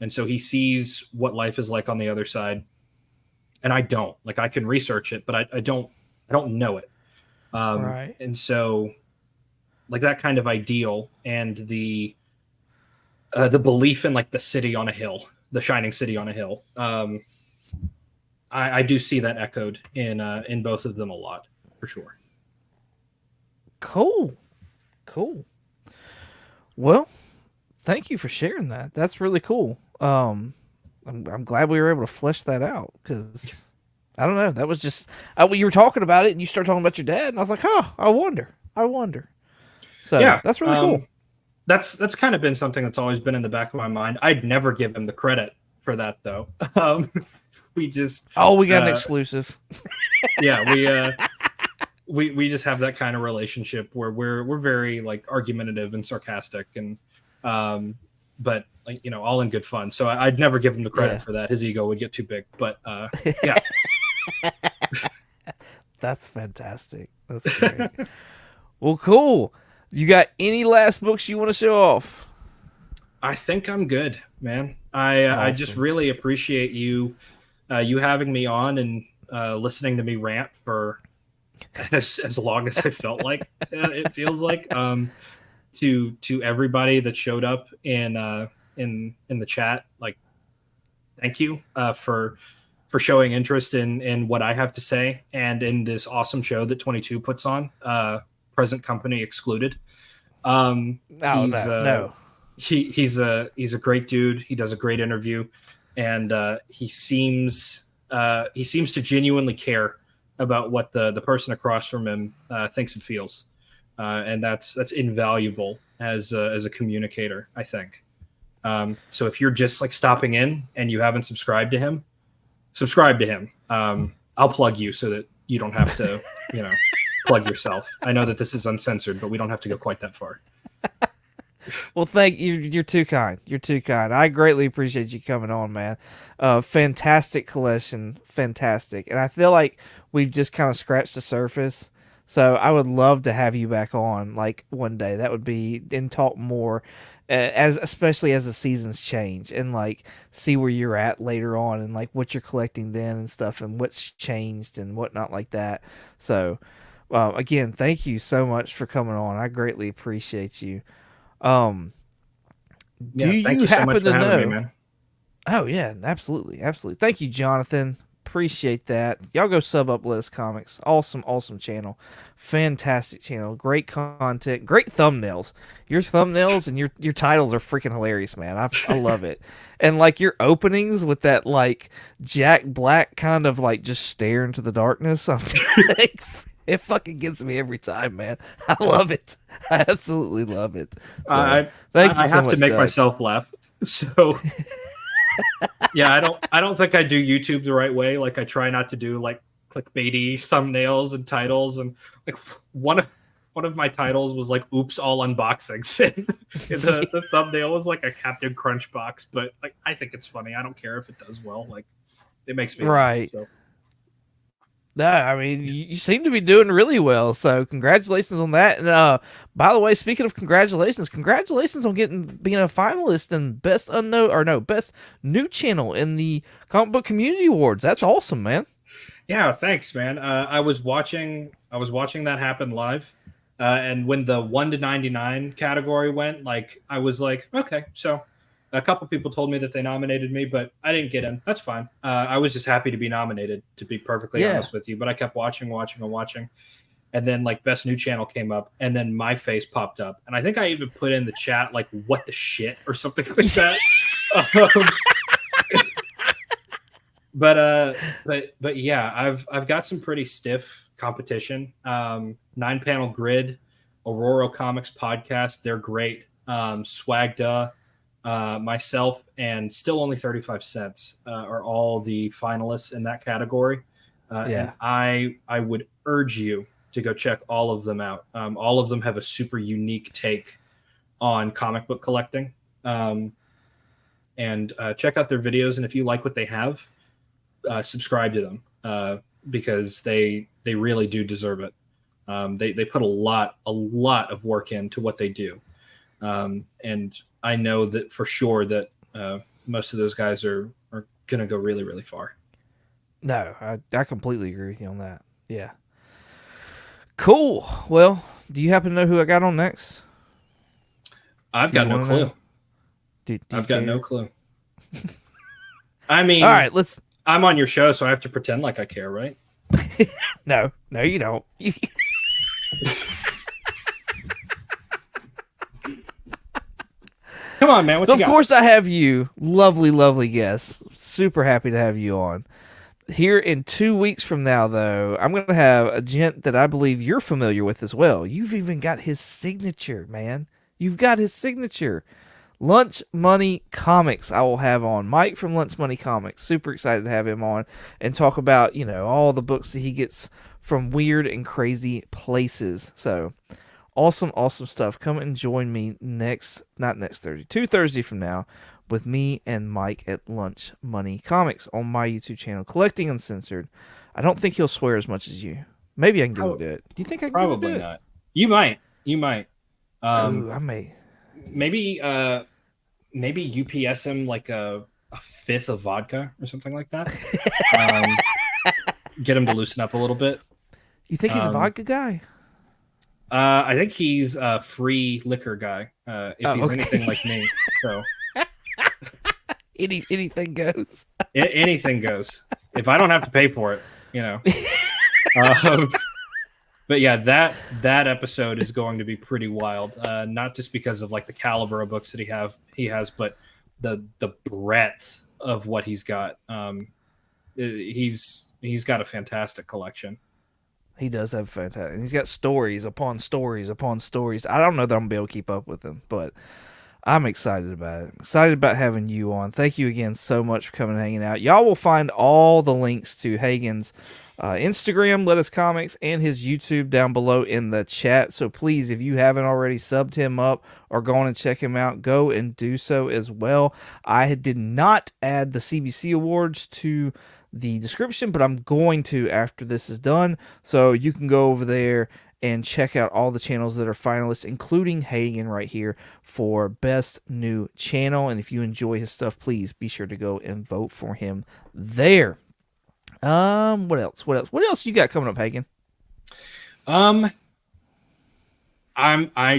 and so he sees what life is like on the other side, and I don't. Like I can research it, but I don't know it. Right. And so, like that kind of ideal and the belief in like the city on a hill, the shining city on a hill. I do see that echoed in both of them a lot, for sure. Cool. Well, thank you for sharing that. That's really cool. I'm glad we were able to flesh that out, because I don't know. That was just you were talking about it, and you started talking about your dad, and I was like, oh, I wonder. So Yeah, that's really cool. That's kind of been something that's always been in the back of my mind. I'd never give him the credit for that, though. We just we got an exclusive. Yeah, we just have that kind of relationship where we're very like argumentative and sarcastic, and but like, you know, all in good fun. So I'd never give him the credit for that. His ego would get too big. But yeah. That's fantastic. That's great. Well, cool. You got any last books you want to show off? I think I'm good, man. I just really appreciate you having me on and listening to me rant for as long as I felt like it feels like. To everybody that showed up in the chat, like, thank you for showing interest in what I have to say and in this awesome show that 22 puts on. Present company excluded. No. He's a great dude. He does a great interview, and he seems to genuinely care about what the person across from him thinks and feels, and that's invaluable as a communicator, I think. So if you're just like stopping in and you haven't subscribed to him, subscribe to him. I'll plug you so that you don't have to, plug yourself. I know that this is uncensored, but we don't have to go quite that far. Well, thank you. You're too kind. You're too kind. I greatly appreciate you coming on, man. Fantastic collection, fantastic. And I feel like we've just kind of scratched the surface. So I would love to have you back on, like one day. That would be and talk more, as especially as the seasons change and like see where you're at later on and like what you're collecting then and stuff and what's changed and whatnot like that. So, again, thank you so much for coming on. I greatly appreciate you. Um, do Yeah, thank you you so happen much for to having me, know? man. Oh yeah, absolutely, absolutely. Thank you, Jonathan. Appreciate that. Y'all go sub up Liz Comics. Awesome, awesome channel. Fantastic channel. Great content. Great thumbnails. Your thumbnails and your titles are freaking hilarious, man. I love it. And like your openings with that like Jack Black kind of like just stare into the darkness. It fucking gets me every time, man. I love it. I absolutely love it. So, I thank you I so have much, to make Doug. myself laugh. So yeah, I don't think I do YouTube the right way. Like I try not to do like clickbaity thumbnails and titles, and like one of my titles was like "Oops, all unboxings," and the thumbnail was like a Captain Crunch box. But like I think it's funny. I don't care if it does well. Like it makes me laugh, Right. so. No, I mean you seem to be doing really well. So congratulations on that. And by the way, speaking of congratulations on being a finalist in best unknown or no best new channel in the Comic Book Community Awards. That's awesome, man. Yeah, thanks, man. I was watching that happen live, and when the 1 to 99 category went, like I was like, okay, so a couple people told me that they nominated me, but I didn't get in. That's fine. I was just happy to be nominated, to be perfectly Yeah. honest with you. But I kept watching, and then like best new channel came up, and then my face popped up, and I think I even put in the chat like "what the shit" or something like that. Um, but yeah, I've got some pretty stiff competition. 9 panel grid, Aurora Comics podcast, they're great. Swagda, myself, and still only 35 cents are all the finalists in that category. And Yeah. I would urge you to go check all of them out. All of them have a super unique take on comic book collecting. And check out their videos, and if you like what they have, subscribe to them because they really do deserve it. They put a lot of work into what they do, and I know that for sure that most of those guys are gonna go really, really far. No, I completely agree with you on that. Yeah. Cool. Well, do you happen to know who I got on next? I've Do you got no wanna clue. know? Do you I've got care? no clue. I mean, All right, let's. I'm on your show, so I have to pretend like I care, right? No, you don't. Come on, man. What So you of got? course I have you, lovely, lovely guest. Super happy to have you on. Here in 2 weeks from now, though, I'm going to have a gent that I believe you're familiar with as well. You've even got his signature, man. You've got his signature. Lunch Money Comics I will have on. Mike from Lunch Money Comics. Super excited to have him on and talk about, all the books that he gets from weird and crazy places. So, awesome, awesome stuff. Come and join me not next Thursday, 2 Thursday from now with me and Mike at Lunch Money Comics on my YouTube channel, Collecting Uncensored. I don't think he'll swear as much as you. Maybe I can get him to do it. Do you think I can Probably get him to do not. You might. Ooh, I may. Maybe UPS him like a fifth of vodka or something like that. Get him to loosen up a little bit. You think he's a vodka guy? I think he's a free liquor guy. If he's okay. anything like me, so Anything goes. anything goes. If I don't have to pay for it, um, but yeah, that episode is going to be pretty wild. Not just because of like the caliber of books that he has, but the breadth of what he's got. He's got a fantastic collection. He does have fantastic. He's got stories upon stories upon stories. I don't know that I'm gonna be able to keep up with him, but I'm excited about it. I'm excited about having you on. Thank you again so much for coming and hanging out. Y'all will find all the links to Hagan's Instagram, Let Us Comics, and his YouTube down below in the chat. So please, if you haven't already subbed him up or gone and check him out, go and do so as well. I did not add the CBC Awards to the description, but I'm going to after this is done. So you can go over there and check out all the channels that are finalists, including Hagan right here for Best New Channel. And if you enjoy his stuff, please be sure to go and vote for him there. What else? What else you got coming up, Hagan? I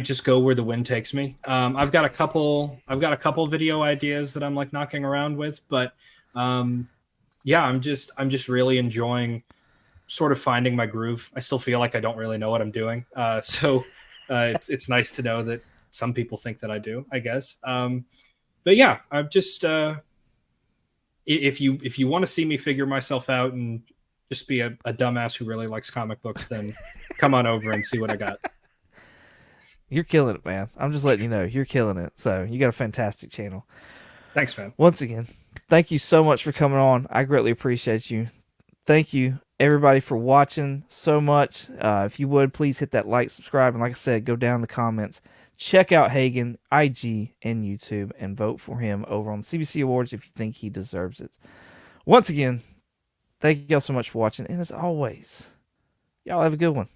just go where the wind takes me. I've got a couple video ideas that I'm like knocking around with, but yeah, I'm just really enjoying sort of finding my groove. I still feel like I don't really know what I'm doing. So it's nice to know that some people think that I do, I guess. But yeah, I'm just if you want to see me figure myself out and just be a dumbass who really likes comic books, then come on over and see what I got. You're killing it, man. I'm just letting you know you're killing it. So you got a fantastic channel. Thanks, man. Once again, thank you so much for coming on. I greatly appreciate you. Thank you, everybody, for watching so much. If you would, please hit that like, subscribe, and like I said, go down in the comments. Check out Hagan, IG, and YouTube, and vote for him over on the CBC Awards if you think he deserves it. Once again, thank you all so much for watching, and as always, y'all have a good one.